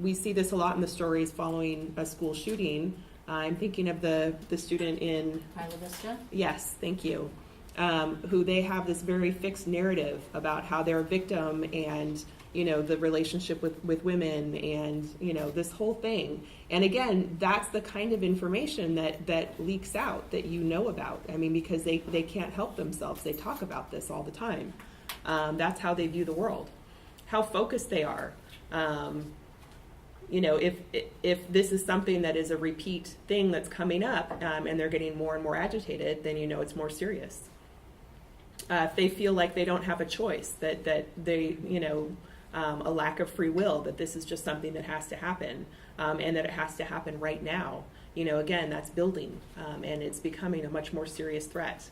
we see this a lot in the stories following a school shooting. I'm thinking of the student in Isla Vista. Yes, thank you. Who they have this very fixed narrative about how they're a victim and, the relationship with women and, this whole thing. And again, that's the kind of information that leaks out that about. I mean, because they can't help themselves. They talk about this all the time. That's how they view the world. How focused they are. If this is something that is a repeat thing that's coming up and they're getting more and more agitated, then it's more serious. If they feel like they don't have a choice, that they, a lack of free will, that this is just something that has to happen and that it has to happen right now, again, that's building and it's becoming a much more serious threat.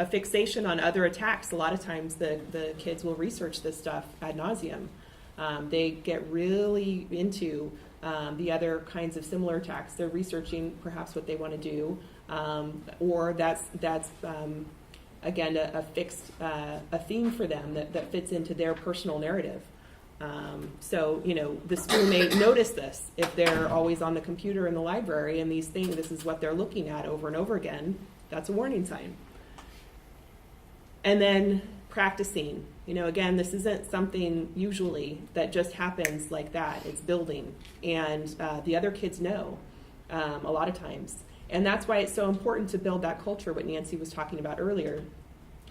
A fixation on other attacks, a lot of times the kids will research this stuff ad nauseum. They get really into the other kinds of similar attacks. They're researching perhaps what they want to do, or that's again a fixed a theme for them that fits into their personal narrative. So the school may notice this if they're always on the computer in the library and this is what they're looking at over and over again. That's a warning sign. And then practicing. Again, this isn't something usually that just happens like that. It's building. And the other kids know a lot of times. And that's why it's so important to build that culture, what Nancy was talking about earlier,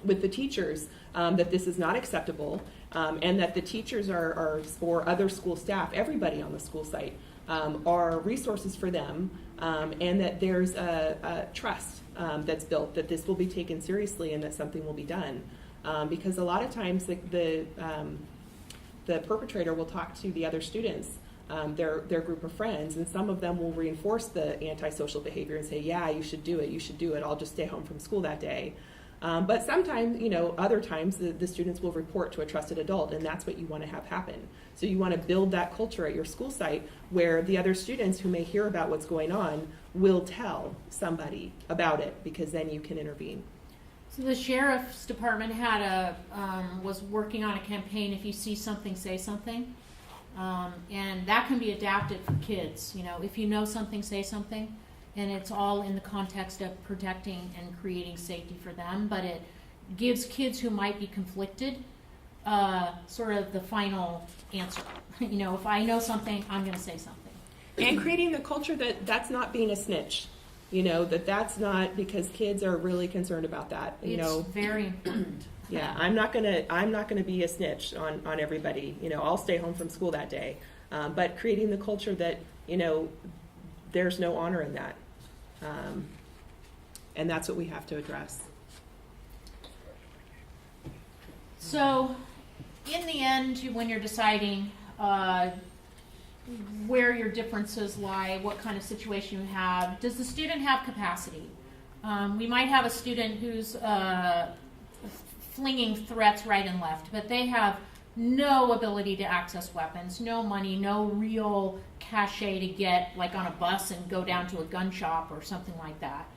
with the teachers, that this is not acceptable, and that the teachers are or other school staff, everybody on the school site, are resources for them, and that there's a trust that's built, that this will be taken seriously and that something will be done. Because a lot of times the perpetrator will talk to the other students, their group of friends, and some of them will reinforce the antisocial behavior and say, yeah, you should do it, I'll just stay home from school that day. But sometimes, other times the students will report to a trusted adult, and that's what you want to have happen. So you want to build that culture at your school site where the other students who may hear about what's going on will tell somebody about it, because then you can intervene. So the sheriff's department was working on a campaign, if you see something, say something. And that can be adapted for kids. If you know something, say something. And it's all in the context of protecting and creating safety for them. But it gives kids who might be conflicted sort of the final answer. If I know something, I'm going to say something. And creating the culture that's not being a snitch. That's not, because kids are really concerned about that. It's very important. Yeah, I'm not gonna be a snitch on everybody. I'll stay home from school that day. But creating the culture that there's no honor in that, and that's what we have to address. So, in the end, when you're deciding where your differences lie, what kind of situation you have, does the student have capacity? We might have a student who's flinging threats right and left, but they have no ability to access weapons, no money, no real cachet to get like on a bus and go down to a gun shop or something like that.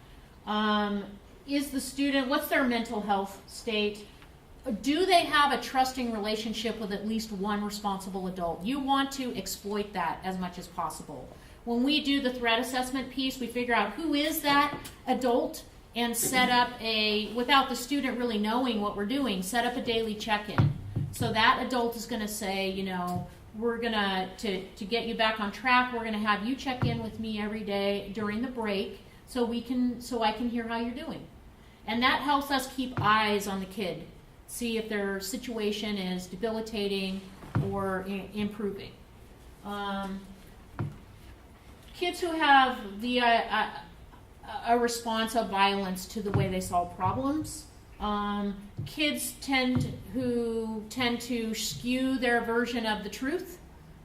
Is the student, what's their mental health state? Do they have a trusting relationship with at least one responsible adult? You want to exploit that as much as possible. When we do the threat assessment piece, we figure out who is that adult and set up without the student really knowing what we're doing, set up a daily check-in. So that adult is going to say, we're going to get you back on track, we're going to have you check in with me every day during the break so I can hear how you're doing. And that helps us keep eyes on the kid, see if their situation is debilitating or improving. Kids who have a response of violence to the way they solve problems. Kids tend to skew their version of the truth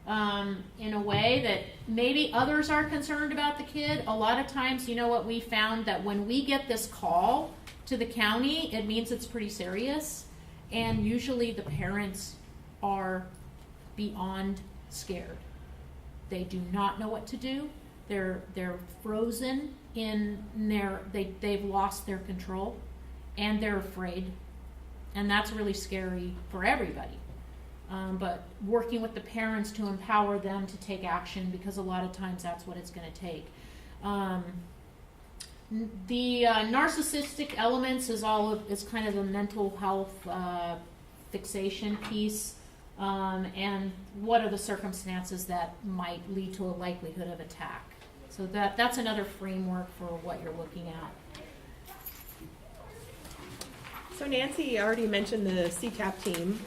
in a way that maybe others are concerned about the kid. A lot of times, what we found, that when we get this call to the county, it means it's pretty serious, and usually the parents are beyond scared. They do not know what to do. They're frozen in they've lost their control, and they're afraid, and that's really scary for everybody. But working with the parents to empower them to take action, because a lot of times that's what it's going to take. The narcissistic elements is kind of the mental health fixation piece, and what are the circumstances that might lead to a likelihood of attack. So that's another framework for what you're looking at. So Nancy already mentioned the CCAP team,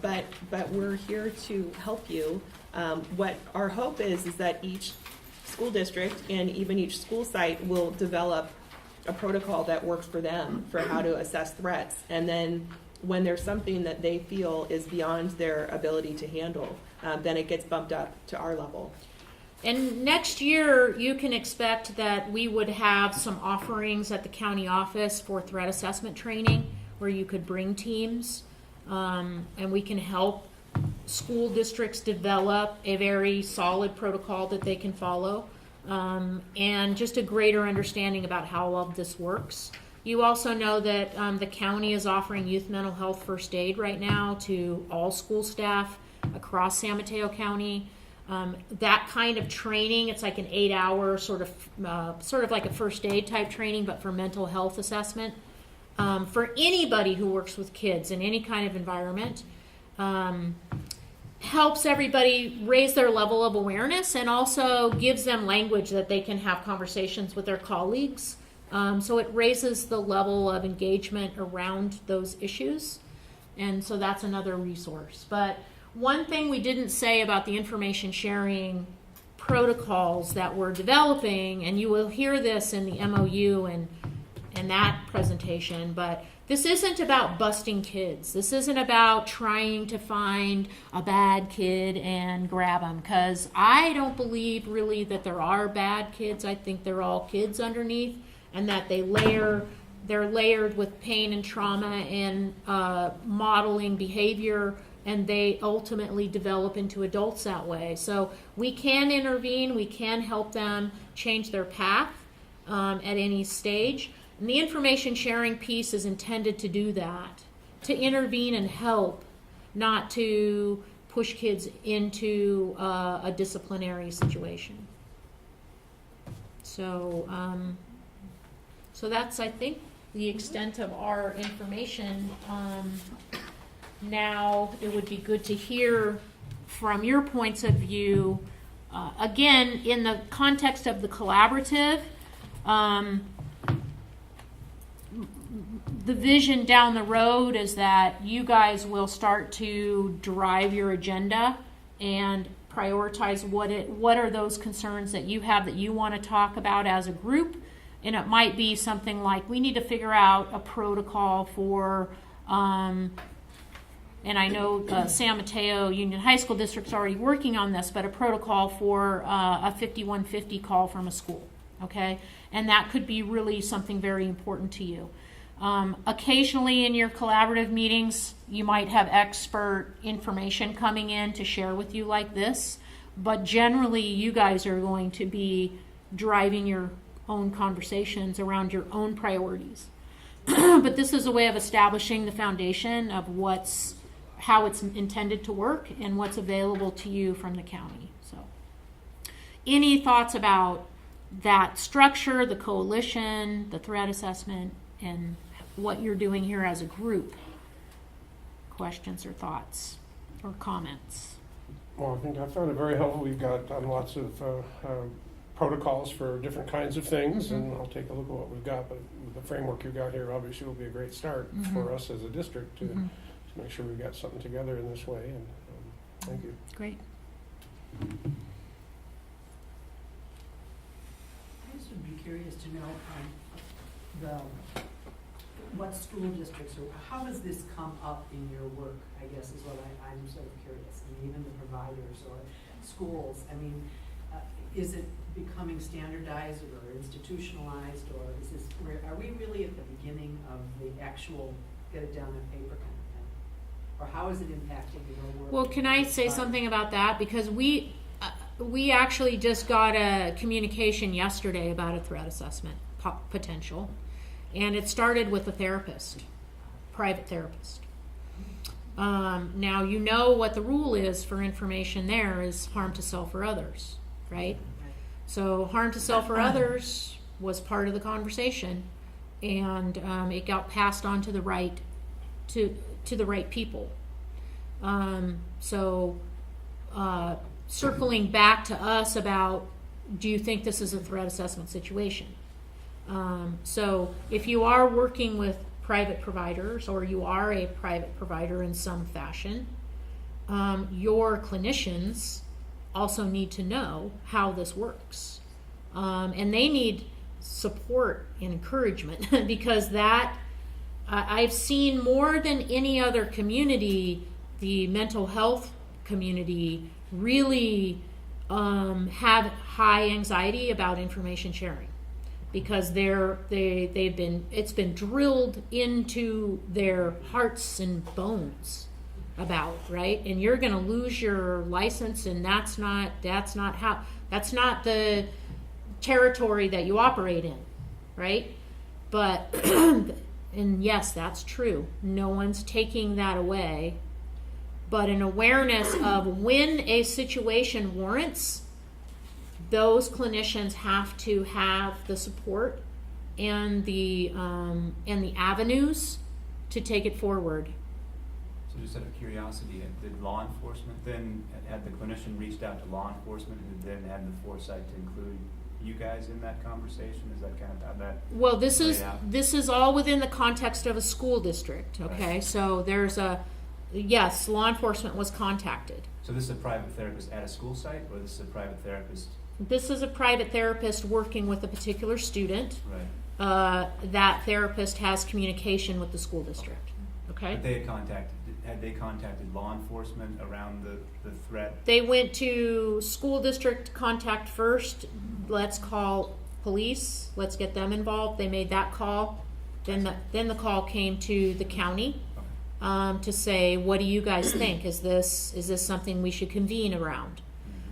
but we're here to help you. What our hope is that each school district and even each school site will develop a protocol that works for them for how to assess threats. And then when there's something that they feel is beyond their ability to handle, then it gets bumped up to our level. And next year, you can expect that we would have some offerings at the county office for threat assessment training, where you could bring teams, and we can help school districts develop a very solid protocol that they can follow, and just a greater understanding about how all of this works. You also know that the county is offering youth mental health first aid right now to all school staff across San Mateo County. That kind of training, it's like an 8-hour sort of like a first aid type training, but for mental health assessment. For anybody who works with kids in any kind of environment, helps everybody raise their level of awareness, and also gives them language that they can have conversations with their colleagues. So it raises the level of engagement around those issues. And so that's another resource. But one thing we didn't say about the information sharing protocols that we're developing, and you will hear this in the MOU and that presentation, but this isn't about busting kids. This isn't about trying to find a bad kid and grab them, because I don't believe really that there are bad kids. I think they're all kids underneath, and that they're layered with pain and trauma and modeling behavior, and they ultimately develop into adults that way. So we can intervene, we can help them change their path at any stage. And the information sharing piece is intended to do that, to intervene and help, not to push kids into a disciplinary situation. So, so that's, I think, the extent of our information. Now, it would be good to hear from your points of view, again, in the context of the collaborative. The vision down the road is that you guys will start to drive your agenda and prioritize what are those concerns that you have that you want to talk about as a group. And it might be something like, we need to figure out a protocol for, and I know San Mateo Union High School District's already working on this, but a protocol for a 5150 call from a school, okay? And that could be really something very important to you. Occasionally in your collaborative meetings, you might have expert information coming in to share with you like this, but generally you guys are going to be driving your own conversations around your own priorities. But this is a way of establishing the foundation of how it's intended to work and what's available to you from the county. So, any thoughts about that structure, the coalition, the threat assessment, and what you're doing here as a group? Questions or thoughts or comments? Well, I think I found it very helpful. We've got lots of protocols for different kinds of things, and I'll take a look at what we've got. But the framework you've got here obviously will be a great start for us as a district to make sure we've got something together in this way. And thank you. Great. I just would be curious to know what school districts, or how has this come up in your work, I guess is what I'm sort of curious. I mean, even the providers or schools, I mean, is it becoming standardized or institutionalized, or are we really at the beginning of the actual get it down on paper kind of thing? Or how is it impacting your work? Well, can I say something about that? Because we actually just got a communication yesterday about a threat assessment potential, and it started with a therapist, private therapist. Now, you know what the rule is for information there is harm to self or others, right? So harm to self or others was part of the conversation, and it got passed on to the right to the right people. Circling back to us about, do you think this is a threat assessment situation? So if you are working with private providers, or you are a private provider in some fashion, your clinicians also need to know how this works. And they need support and encouragement because that, I've seen more than any other community, the mental health community really have high anxiety about information sharing because it's been drilled into their hearts and bones about, right? And you're going to lose your license, and that's not the territory that you operate in, right? But and yes, that's true. No one's taking that away. But an awareness of when a situation warrants, those clinicians have to have the support and the avenues to take it forward. So just out of curiosity, did law enforcement then, had the clinician reached out to law enforcement who then had the foresight to include you guys in that conversation? Is that kind of how that? Well, this played is all within the context of a school district. Okay, Right. So there's yes, law enforcement was contacted. So this is a private therapist at a school site, or this is a private therapist? This is a private therapist working with a particular student. Right. That therapist has communication with the school district. Okay. But had they contacted law enforcement around the threat? They went to school district contact first. Let's call police. Let's get them involved. They made that call. Then the call came to the county to say, what do you guys think? Is this something we should convene around?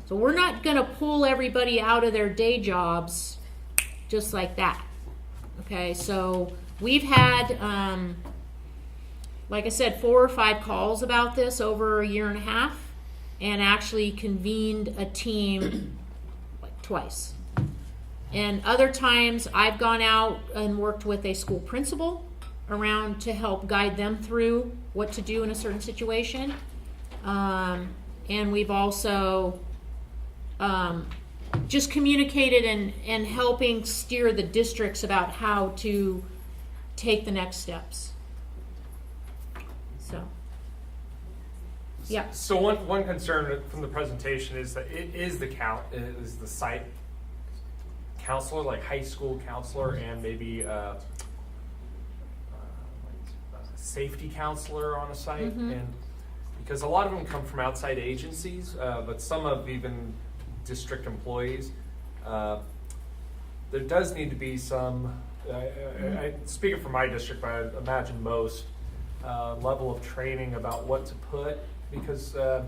So we're not going to pull everybody out of their day jobs just like that. Okay, so we've had, like I said, 4 or 5 calls about this over a year and a half, and actually convened a team like twice. And other times I've gone out and worked with a school principal around to help guide them through what to do in a certain situation. And we've also just communicated and helping steer the districts about how to take the next steps. So, yeah. So one concern from the presentation is that it is the site counselor, like high school counselor, and maybe a safety counselor on a site, and because a lot of them come from outside agencies, but some of even district employees, there does need to be some, speaking for my district, but I imagine most, level of training about what to put, because the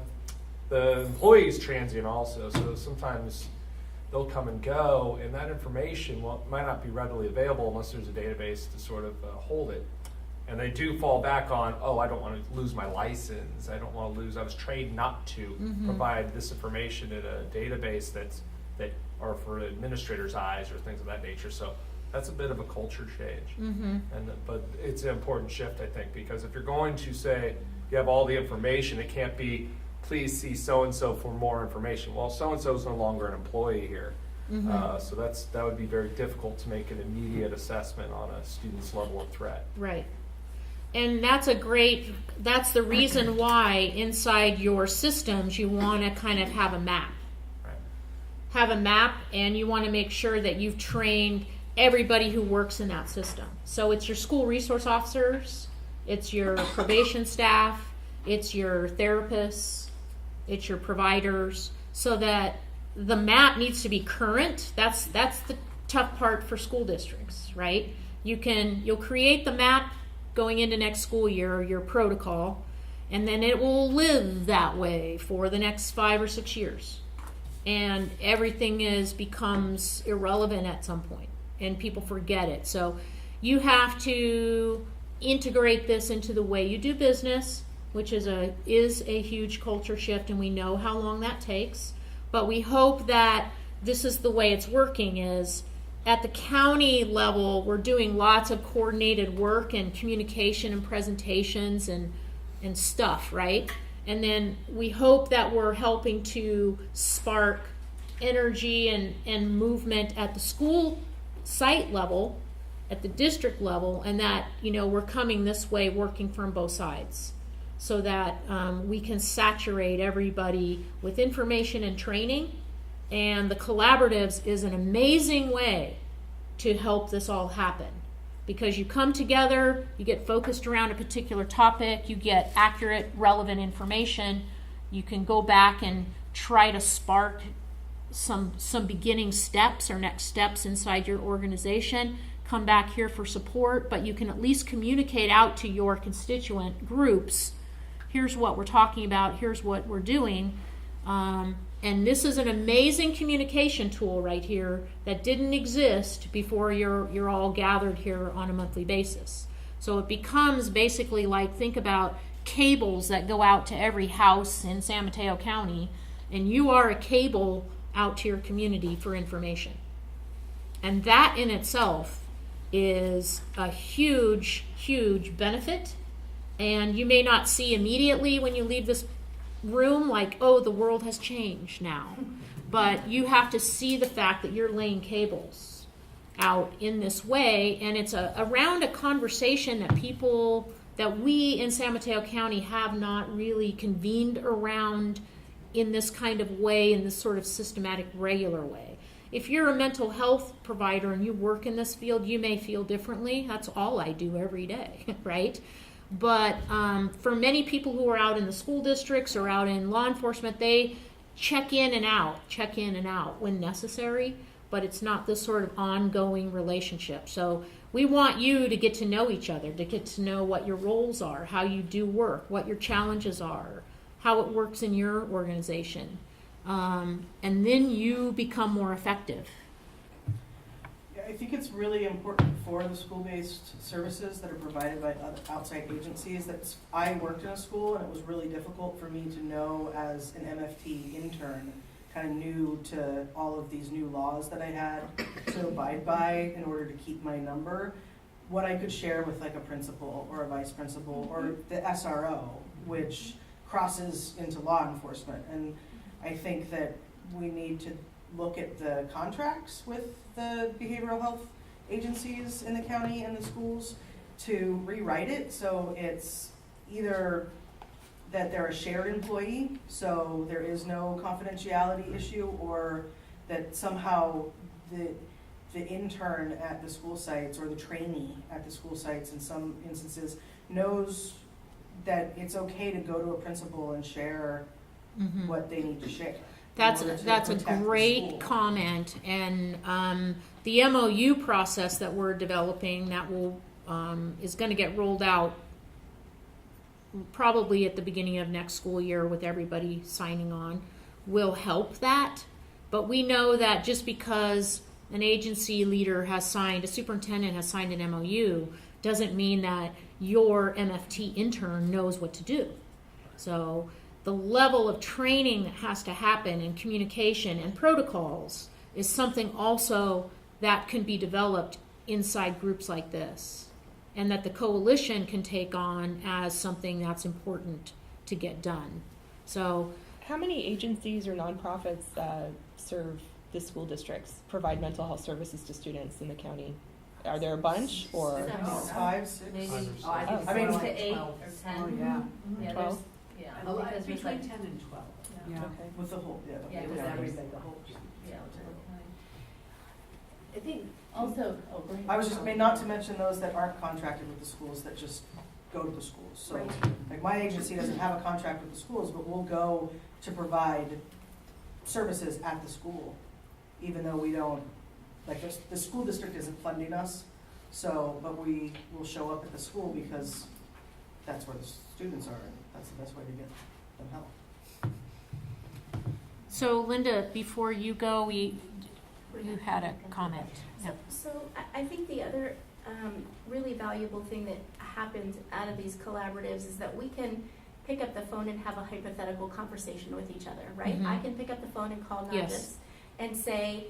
employee is transient also, so sometimes they'll come and go, and that information might not be readily available unless there's a database to sort of hold it. And they do fall back on, I don't want to lose my license. I don't want to lose. I was trained not to provide this information in a database that are for administrators' eyes or things of that nature. So that's a bit of a culture change. But it's an important shift, I think, because if you're going to say you have all the information, it can't be, please see so-and-so for more information. Well, so-and-so is no longer an employee here. So that would be very difficult to make an immediate assessment on a student's level of threat. Right. And that's the reason why inside your systems you want to kind of have a map. Right. Have a map, and you want to make sure that you've trained everybody who works in that system. So it's your school resource officers, it's your probation staff, it's your therapists, it's your providers, so that the map needs to be current. That's the tough part for school districts, right? You'll create the map going into next school year, your protocol, and then it will live that way for the next 5 or 6 years. and everything becomes irrelevant at some point, and people forget it. So you have to integrate this into the way you do business, which is a huge culture shift, and we know how long that takes. But we hope that this is the way it's working, is at the county level, we're doing lots of coordinated work and communication and presentations and stuff, right? And then we hope that we're helping to spark energy and movement at the school site level, at the district level, and that, we're coming this way working from both sides, so that we can saturate everybody with information and training. And the collaboratives is an amazing way to help this all happen, because you come together, you get focused around a particular topic, you get accurate, relevant information, you can go back and try to spark some beginning steps or next steps inside your organization, come back here for support, but you can at least communicate out to your constituent groups, here's what we're talking about, here's what we're doing. And this is an amazing communication tool right here that didn't exist before you're all gathered here on a monthly basis. So it becomes basically like, think about cables that go out to every house in San Mateo County, and you are a cable out to your community for information. And that in itself is a huge, huge benefit. And you may not see immediately when you leave this room, like, oh, the world has changed now. But you have to see the fact that you're laying cables out in this way, and it's around a conversation that we in San Mateo County have not really convened around in this kind of way, in this sort of systematic, regular way. If you're a mental health provider and you work in this field, you may feel differently. That's all I do every day, right? But for many people who are out in the school districts or out in law enforcement, they check in and out when necessary, but it's not this sort of ongoing relationship. So we want you to get to know each other, to get to know what your roles are, how you do work, what your challenges are, how it works in your organization. And then you become more effective. I think it's really important for the school-based services that are provided by other outside agencies. I worked in a school, and it was really difficult for me to know, as an MFT intern, kind of new to all of these new laws that I had to abide by in order to keep my number, what I could share with like a principal or a vice principal or the SRO, which crosses into law enforcement. And I think that we need to look at the contracts with the behavioral health agencies in the county and the schools to rewrite it so it's either that they're a shared employee, so there is no confidentiality issue, or that somehow the intern at the school sites or the trainee at the school sites in some instances knows that it's okay to go to a principal and share what they need to share. That's a great comment, and the MOU process that we're developing that is going to get rolled out probably at the beginning of next school year with everybody signing on will help that. But we know that just because an agency leader has signed, a superintendent has signed an MOU, doesn't mean that your MFT intern knows what to do. So the level of training that has to happen and communication and protocols is something also that can be developed inside groups like this, and that the coalition can take on as something that's important to get done. So How many agencies or nonprofits serve the school districts, provide mental health services to students in the county? Are there a bunch, or? 5, 6? Maybe, Oh, I mean, 6 to 8 or 10. Oh, yeah. Yeah, 12? there's, yeah, I mean, because there's Between like, 10 and 12. Yeah. Okay. With the whole, yeah, the with whole everything, the whole. yeah, with the whole county. I think also, oh, go ahead. I was just, not to mention those that aren't contracted with the schools, that just go to the schools. So, Right. like, my agency doesn't have a contract with the schools, but we'll go to provide services at the school, even though we don't, like, the school district isn't funding us, so, but we will show up at the school because that's where the students are, and that's the best way to get them help. So Linda, before you go, you had a comment. Yeah. So I think the other really valuable thing that happens out of these collaboratives is that we can pick up the phone and have a hypothetical conversation with each other, right? Mhm. I can pick up the phone and call Yes. Nargis and say,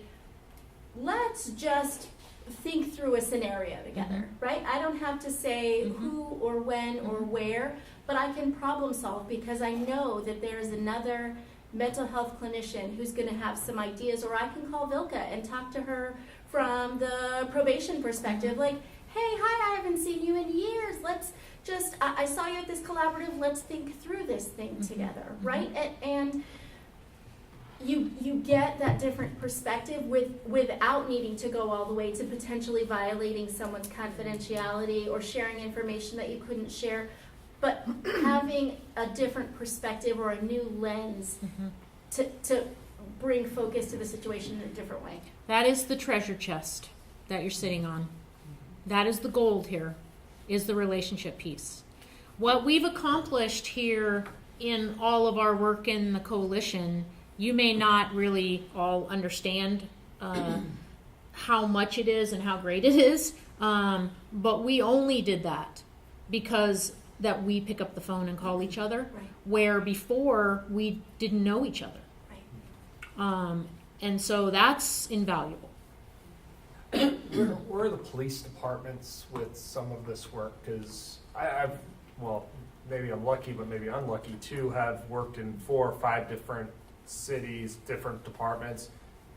let's just think through a scenario together, right? I don't have to say Mhm. who or when or where, but I can problem solve because I know that there is another mental health clinician who's going to have some ideas, or I can call Vilka and talk to her from the probation perspective, like, hey, hi, I haven't seen you in years. Let's just, I saw you at this collaborative. Let's think through this thing together, right? And you get that different perspective without needing to go all the way to potentially violating someone's confidentiality or sharing information that you couldn't share, but having a different perspective or a new lens to bring focus to the situation in a different way. That is the treasure chest that you're sitting on. That is the gold here, is the relationship piece. What we've accomplished here in all of our work in the coalition, you may not really all understand how much it is and how great it is, but we only did that because that we pick up the phone and call each other, Right. where before we didn't know each other. Right. And so that's invaluable. Where are the police departments with some of this work? Because I've, well, maybe I'm lucky, but maybe unlucky too, have worked in 4 or 5 different cities, different departments,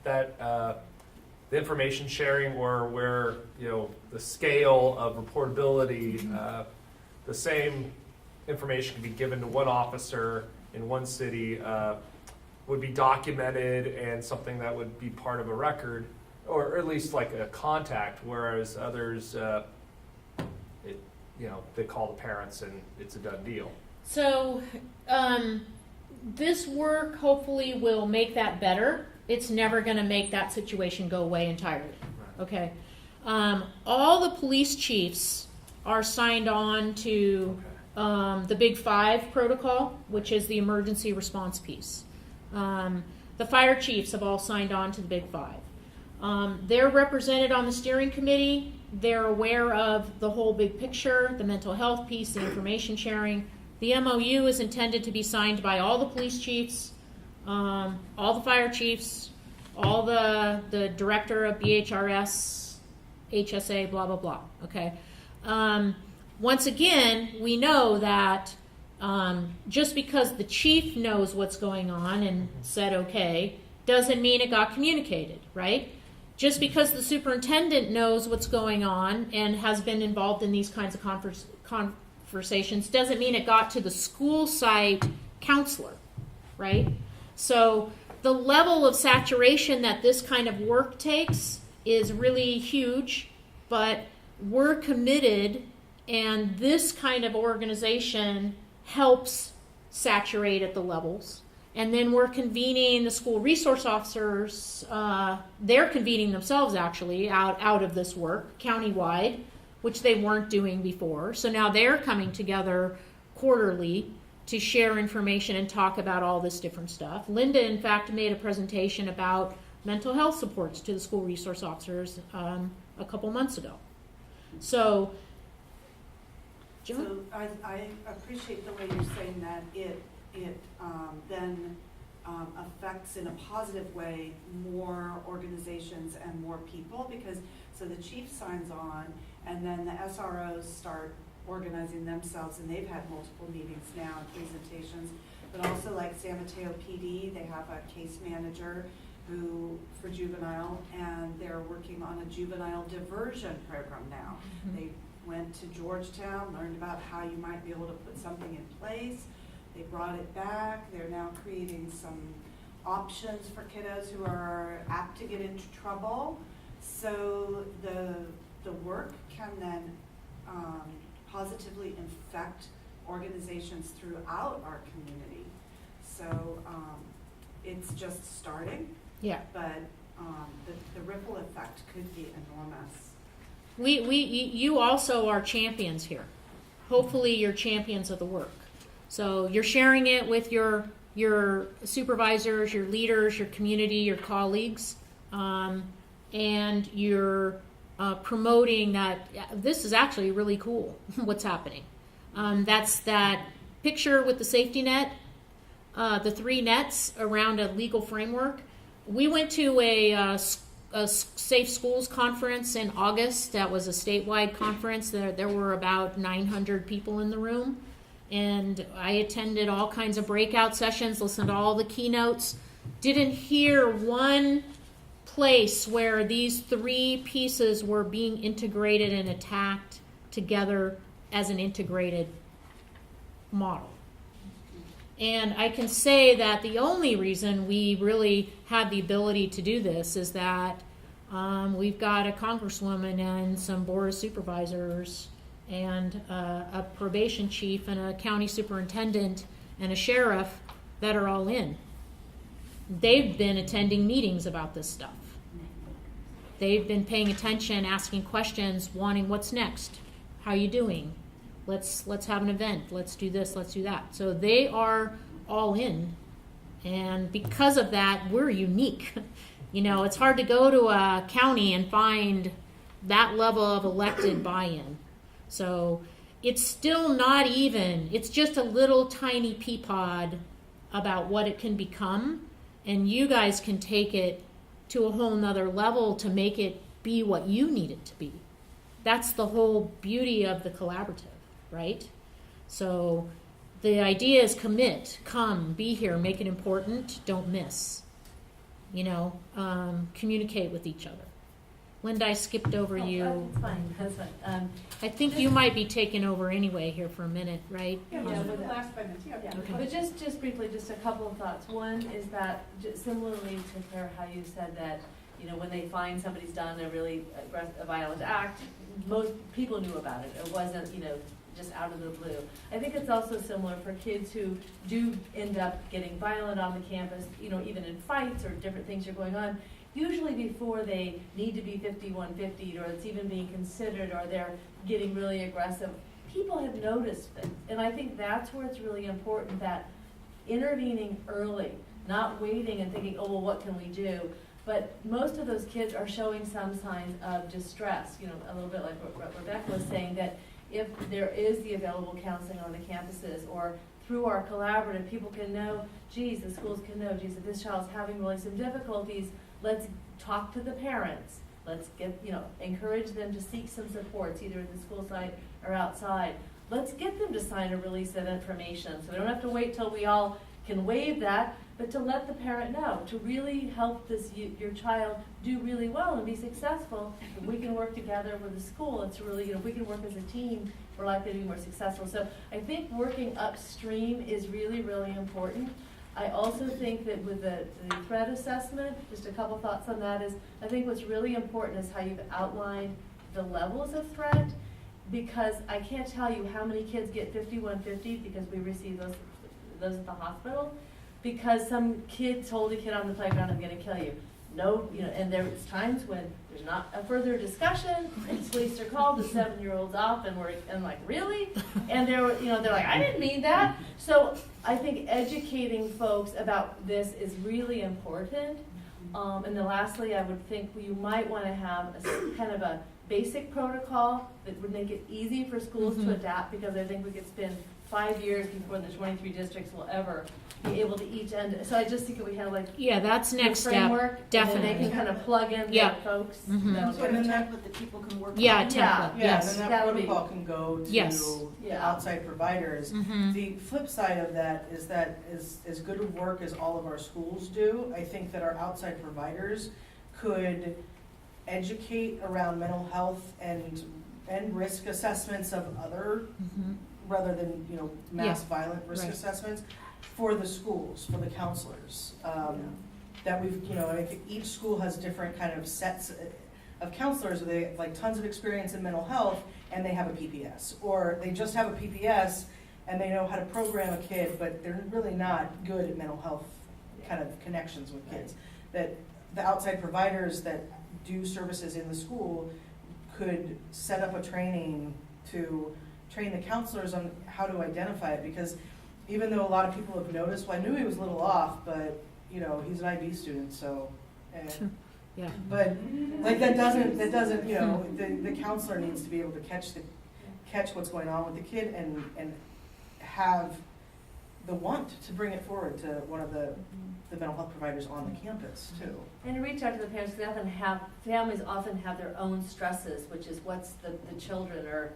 that the information sharing or where, you know, the scale of reportability, the same information can be given to one officer in one city, would be documented and something that would be part of a record, or at least like a contact, whereas others, they call the parents and it's a done deal. So, this work hopefully will make that better. It's never going to make that situation go away entirely. Okay. All the police chiefs are signed on to the Big 5 protocol, which is the emergency response piece. The fire chiefs have all signed on to the Big 5. They're represented on the steering committee. They're aware of the whole big picture, the mental health piece, the information sharing. The MOU is intended to be signed by all the police chiefs, all the fire chiefs, all the director of BHRS, HSA, blah, blah, blah. Okay. Once again, we know that just because the chief knows what's going on and said okay, doesn't mean it got communicated, right? Just because the superintendent knows what's going on and has been involved in these kinds of conversations doesn't mean it got to the school site counselor, right? So the level of saturation that this kind of work takes is really huge, but we're committed, and this kind of organization helps saturate at the levels. And then we're convening the school resource officers, they're convening themselves actually out of this work countywide, which they weren't doing before. So now they're coming together quarterly to share information and talk about all this different stuff. Linda, in fact, made a presentation about mental health supports to the school resource officers a couple months ago. So, John? So I appreciate the way you're saying that it then affects in a positive way more organizations and more people, because so the chief signs on and then the SROs start organizing themselves, and they've had multiple meetings now and presentations, but also like San Mateo PD, they have a case manager who for juvenile, and they're working on a juvenile diversion program now. They went to Georgetown, learned about how you might be able to put something in place. They brought it back. They're now creating some options for kiddos who are apt to get into trouble. So the work can then positively infect organizations throughout our community. So it's just starting, Yeah. but the ripple effect could be enormous. You also are champions here. Hopefully you're champions of the work. So you're sharing it with your your supervisors, your leaders, your community, your colleagues, and you're promoting that this is actually really cool what's happening. That's that picture with the safety net, the 3 nets around a legal framework. We went to a Safe Schools conference in August. That was a statewide conference. There were about 900 people in the room. And I attended all kinds of breakout sessions, listened to all the keynotes. Didn't hear one place where these 3 pieces were being integrated and attacked together as an integrated model. And I can say that the only reason we really had the ability to do this is that we've got a congresswoman and some board of supervisors and a probation chief and a county superintendent and a sheriff that are all in. They've been attending meetings about this stuff. They've been paying attention, asking questions, wanting what's next, how you doing? Let's have an event. Let's do this. Let's do that. So they are all in, and because of that, we're unique. You know, it's hard to go to a county and find that level of elected buy-in. So it's still not even. It's just a little tiny pea pod about what it can become, and you guys can take it to a whole nother level to make it be what you need it to be. That's the whole beauty of the collaborative. Right? So the idea is commit, come, be here, make it important, don't miss. You know, communicate with each other. Linda, I skipped over you. That's fine, that's fine. I think you might be taking over anyway here for a minute, right? Yeah, For the but- last 5 minutes, yeah. Yeah, Okay. but just briefly, just a couple of thoughts. One is that, similarly to Claire, how you said that, you know, when they find somebody's done a really a violent act, most people knew about it. It wasn't, you know, just out of the blue. I think it's also similar for kids who do end up getting violent on the campus, you know, even in fights or different things are going on. Usually before they need to be 5150'd or it's even being considered or they're getting really aggressive, people have noticed it. And I think that's where it's really important that intervening early, not waiting and thinking, oh, well, what can we do? But most of those kids are showing some signs of distress, you know, a little bit like what Rebecca was saying, that if there is the available counseling on the campuses or through our collaborative, people can know, geez, the schools can know, geez, if this child's having really some difficulties, let's talk to the parents. Let's get, you know, encourage them to seek some supports, either at the school site or outside. Let's get them to sign a release of information. So we don't have to wait till we all can waive that, but to let the parent know, to really help your child do really well and be successful. If we can work together with the school, it's really, you know, if we can work as a team, we're likely to be more successful. So I think working upstream is really, really important. I also think that with the threat assessment, just a couple thoughts on that is, I think what's really important is how you've outlined the levels of threat, because I can't tell you how many kids get 5150 because we receive those at the hospital, because some kid told a kid on the playground, I'm gonna kill you. No, you know, and there's times when there's not a further discussion, and police are called, the 7-year-old's off, and I'm like, really? And they're like, I didn't mean that. So I think educating folks about this is really important. And then lastly, I would think you might want to have kind of a basic protocol that would make it easy for schools to adapt, because I think we could spend 5 years before the 23 districts will ever be able to each end. So I just think that we have like that's next the step. framework, Definitely. and then they can kind of plug in Yeah. their folks. Mhm. That'll So work. then that people can work Yeah, on. template. Yeah. Yeah, Yes. and then that That'll be- protocol can go to Yes. the Yeah. outside providers. Mhm. The flip side of that is as good of work as all of our schools do, I think that our outside providers could educate around mental health and risk assessments of other, Mhm. rather than, you know, mass violent risk right. assessments for the schools, for the counselors. That we've, you know, I think each school has different kind of sets of counselors, where they have like tons of experience in mental health and they have a PPS, or they just have a PPS and they know how to program a kid, but they're really not good at mental health kind of connections with kids. That the outside providers that do services in the school could set up a training to train the counselors on how to identify it, because even though a lot of people have noticed, well, I knew he was a little off, but, you know, he's an IB student, so. Yeah. But, like, that doesn't, you know, the counselor needs to be able to catch what's going on with the kid and have the want to bring it forward to one of the mental health providers on the campus, too. And to reach out to the parents, families often have their own stresses, which is what's the children are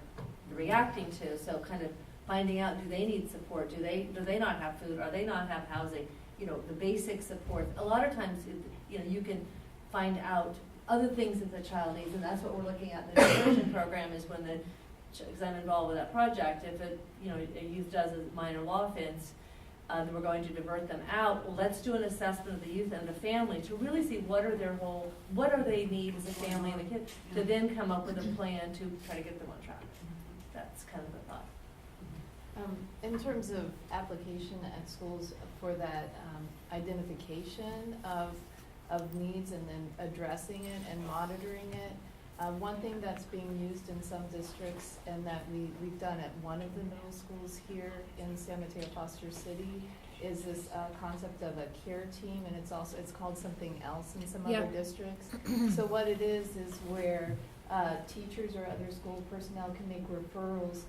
reacting to. So kind of finding out, do they need support? Do they not have food? Are they not have housing? You know, the basic support. A lot of times, you know, you can find out other things that the child needs, and that's what we're looking at in the diversion program. Is when because I'm involved with that project. If a youth does a minor law offense, then we're going to divert them out. Well, let's do an assessment of the youth and the family to really see what are they need as a family and the kid, to then come up with a plan to try to get them on track. That's kind of the thought. In terms of application at schools for that identification of needs and then addressing it and monitoring it, one thing that's being used in some districts and that we've done at one of the middle schools here in San Mateo Foster City is this concept of a care team, and it's called something else in some other districts. So what it is where teachers or other school personnel can make referrals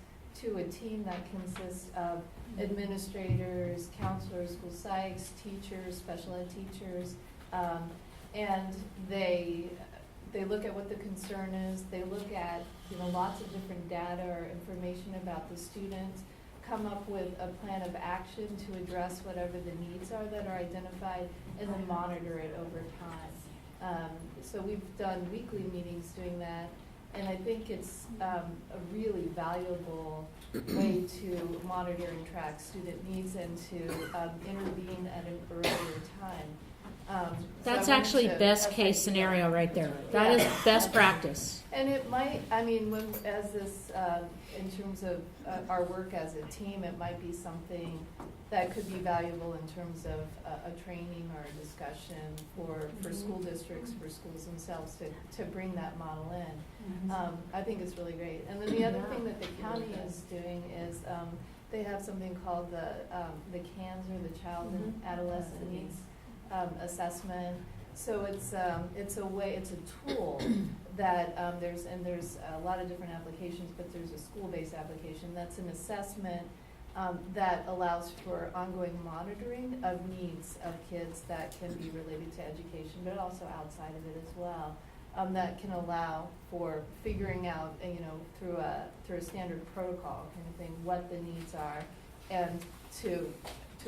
to a team that consists of administrators, counselors, school psychs, teachers, special ed teachers, and they look at what the concern is. They look at lots of different data or information about the students, come up with a plan of action to address whatever the needs are that are identified, and then monitor it over time. So we've done weekly meetings doing that, and I think it's a really valuable way to monitor and track student needs and to intervene at an earlier time. That's so actually best case scenario right there. That is best practice. And it might, in terms of our work as a team, it might be something that could be valuable in terms of a training or a discussion for school districts, for schools themselves to bring that model in. I think it's really great. And then the other thing that the county is doing is they have something called the CANS, or the Child and Adolescent Needs Assessment. So it's a tool that there's a lot of different applications, but there's a school-based application that's an assessment that allows for ongoing monitoring of needs of kids that can be related to education, but also outside of it as well. That can allow for figuring out, through a standard protocol kind of thing, what the needs are, and to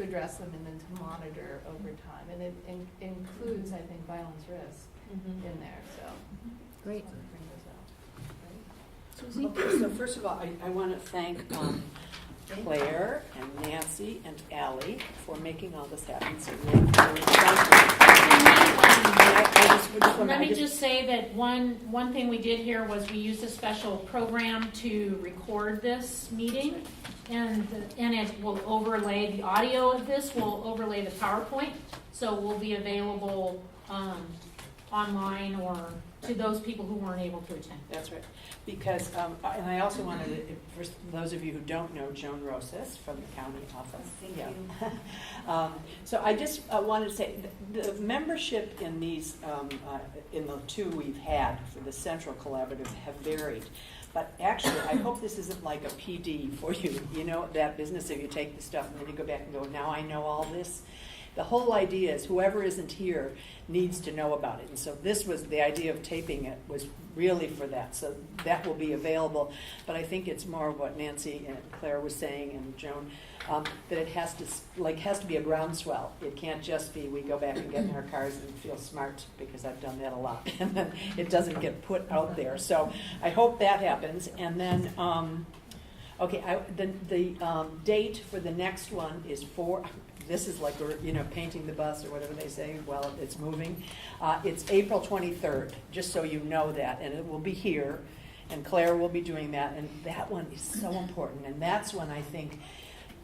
address them and then to monitor over time. And it includes, I think, violence risk in there. So Great. Okay, so first of all, I want to thank Claire and Nancy and Allie for making all this happen. So Let me just say that one thing we did here was we used a special program to record this meeting, and it will overlay the audio of this, will overlay the PowerPoint, so will be available online or to those people who weren't able to attend. That's right. Because, and I also wanted to, for those of you who don't know Joan Rosas from the county office. Thank you. So I just wanted to say, the membership in these, in the two we've had for the Central Collaborative have varied. But actually, I hope this isn't like a PD for you, that business of you take the stuff and then you go back and go, now I know all this. The whole idea is whoever isn't here needs to know about it. And so this was the idea of taping it was really for that. So that will be available. But I think it's more what Nancy and Claire was saying and Joan, that it has to be a groundswell. It can't just be we go back and get in our cars and feel smart, because I've done that a lot. And then it doesn't get put out there. So I hope that happens. And then, the date for the next one is this is like, painting the bus or whatever they say while it's moving. It's April 23rd, just so you know that. And it will be here, and Claire will be doing that. And that one is so important. And that's when I think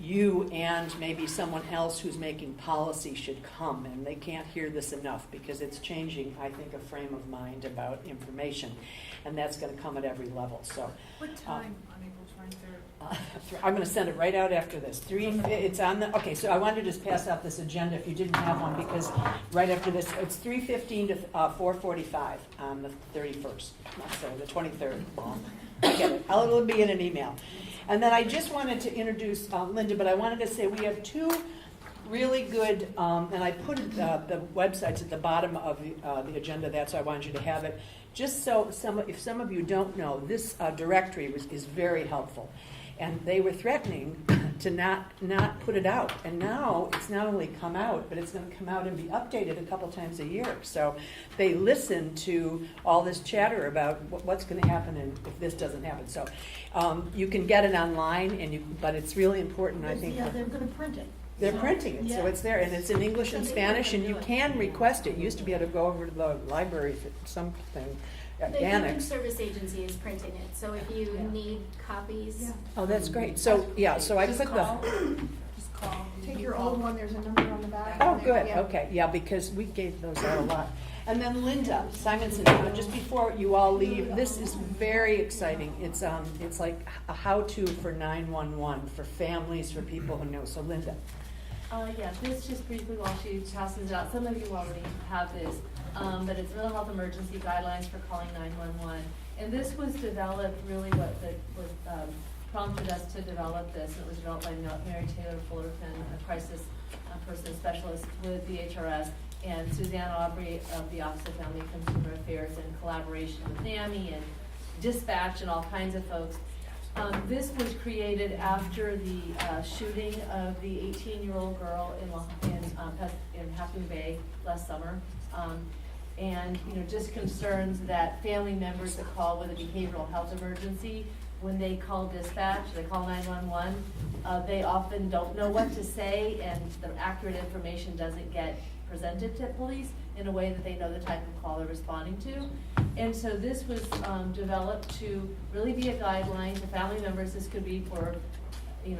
you and maybe someone else who's making policy should come. And they can't hear this enough, because it's changing, I think, a frame of mind about information. And that's going to come at every level. So, what time on April 23rd? I'm going to send it right out after this. It's on the, okay, so I wanted to just pass out this agenda if you didn't have one, because right after this, it's 3:15 to 4:45 on the 31st, so the 23rd. I get it. It'll be in an email. And then I just wanted to introduce Linda, but I wanted to say we have two really good, and I put the websites at the bottom of the agenda, that's why I wanted you to have it. Just so if some of you don't know, this directory is very helpful. And they were threatening to not put it out. And now it's not only come out, but it's going to come out and be updated a couple times a year. So they listen to all this chatter about what's going to happen and if this doesn't happen. So you can get it online, but it's really important, I think. Yeah, they're gonna print it. They're printing it, so Yeah. it's there, and it's in English and So they Spanish, can and you do it. can request it. You used to be able to go over to the library for something, The Human annex. Service Agency is printing it, so if you need copies. Oh, that's great. So, yeah, so I Just put call. the, Just call. Take your old one, there's a number on the back. oh, good, Yeah. okay, yeah, because we gave those out a lot. And then Linda Simonson, just before you all leave, this is very exciting. It's like a how-to for 911, for families, for people who know. So Linda. Yeah, this just briefly while she passes it out, some of you already have this, but it's mental health emergency guidelines for calling 911. And this was developed, really what prompted us to develop this, and it was developed by Mary Taylor Fullerton, a crisis person specialist with the HRS, and Suzanne Aubrey of the Office of Family and Consumer Affairs in collaboration with NAMI and Dispatch and all kinds of folks. This was created after the shooting of the 18-year-old girl in Half Moon Bay last summer. And, just concerns that family members that call with a behavioral health emergency, when they call dispatch, they call 911, they often don't know what to say, and the accurate information doesn't get presented to police in a way that they know the type of call they're responding to. And so this was developed to really be a guideline to family members. This could be for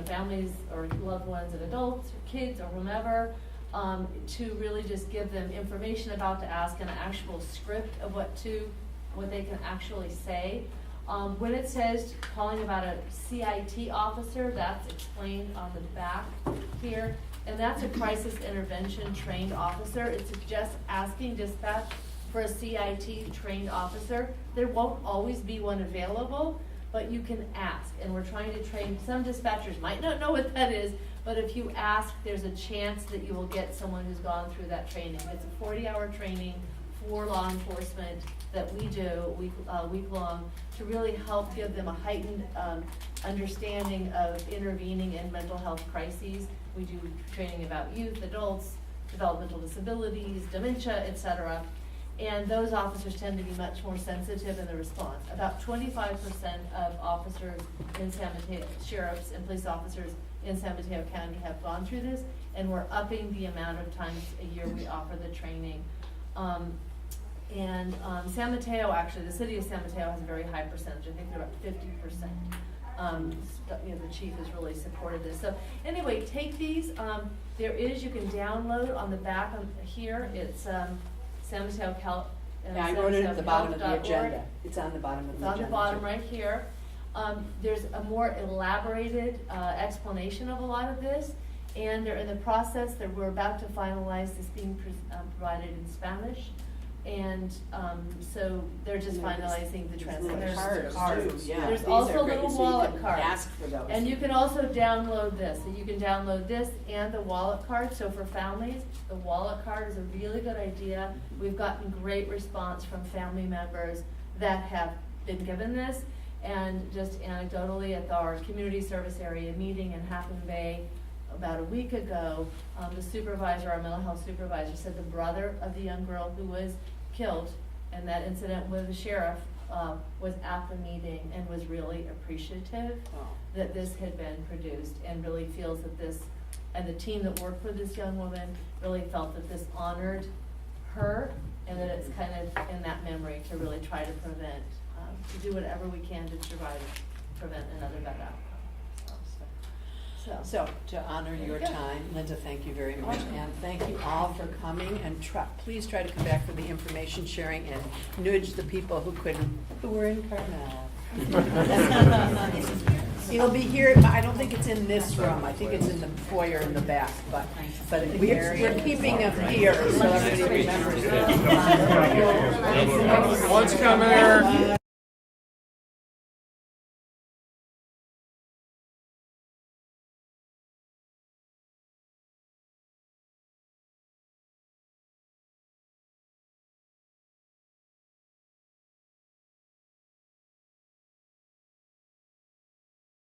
families or loved ones and adults or kids or whomever, to really just give them information about to ask, an actual script of what they can actually say. When it says calling about a CIT officer, that's explained on the back here. And that's a crisis intervention trained officer. It's just asking dispatch for a CIT trained officer. There won't always be one available, but you can ask. And we're trying to train, some dispatchers might not know what that is, but if you ask, there's a chance that you will get someone who's gone through that training. It's a 40-hour training for law enforcement that we do week-long to really help give them a heightened understanding of intervening in mental health crises. We do training about youth, adults, developmental disabilities, dementia, etc. And those officers tend to be much more sensitive in the response. About 25% of officers in San Mateo, sheriffs and police officers in San Mateo County have gone through this, and we're upping the amount of times a year we offer the training. San Mateo, actually, the city of San Mateo has a very high percentage. I think they're about 50%. The chief has really supported this. So anyway, take these. You can download on the back here. It's San Mateo Health. Yeah, I wrote it at the bottom of the agenda. It's on the bottom of the agenda. It's on the bottom right here. There's a more elaborated explanation of a lot of this, and they're in the process that we're about to finalize this being provided in Spanish. And so they're just finalizing the translation. There's also little wallet cards. Ask for those. And you can also download this. So you can download this and the wallet card. So for families, the wallet card is a really good idea. We've gotten great response from family members that have been given this. And just anecdotally, at our community service area meeting in Half Moon Bay about a week ago, the supervisor, our mental health supervisor, said the brother of the young girl who was killed in that incident with the sheriff was at the meeting and was really appreciative that this had been produced, and really feels that this, and the team that worked for this young woman really felt that this honored her, and that it's kind of in that memory to really try to prevent, to do whatever we can to try to prevent another bad outcome. So to honor your time, Linda, thank you very much, and thank you all for coming, and please try to come back for the information sharing and nudge the people who were in Carmel. It'll be here, I don't think it's in this room, I think it's in the foyer in the back, but we're keeping them here, so everybody remembers. One's coming there.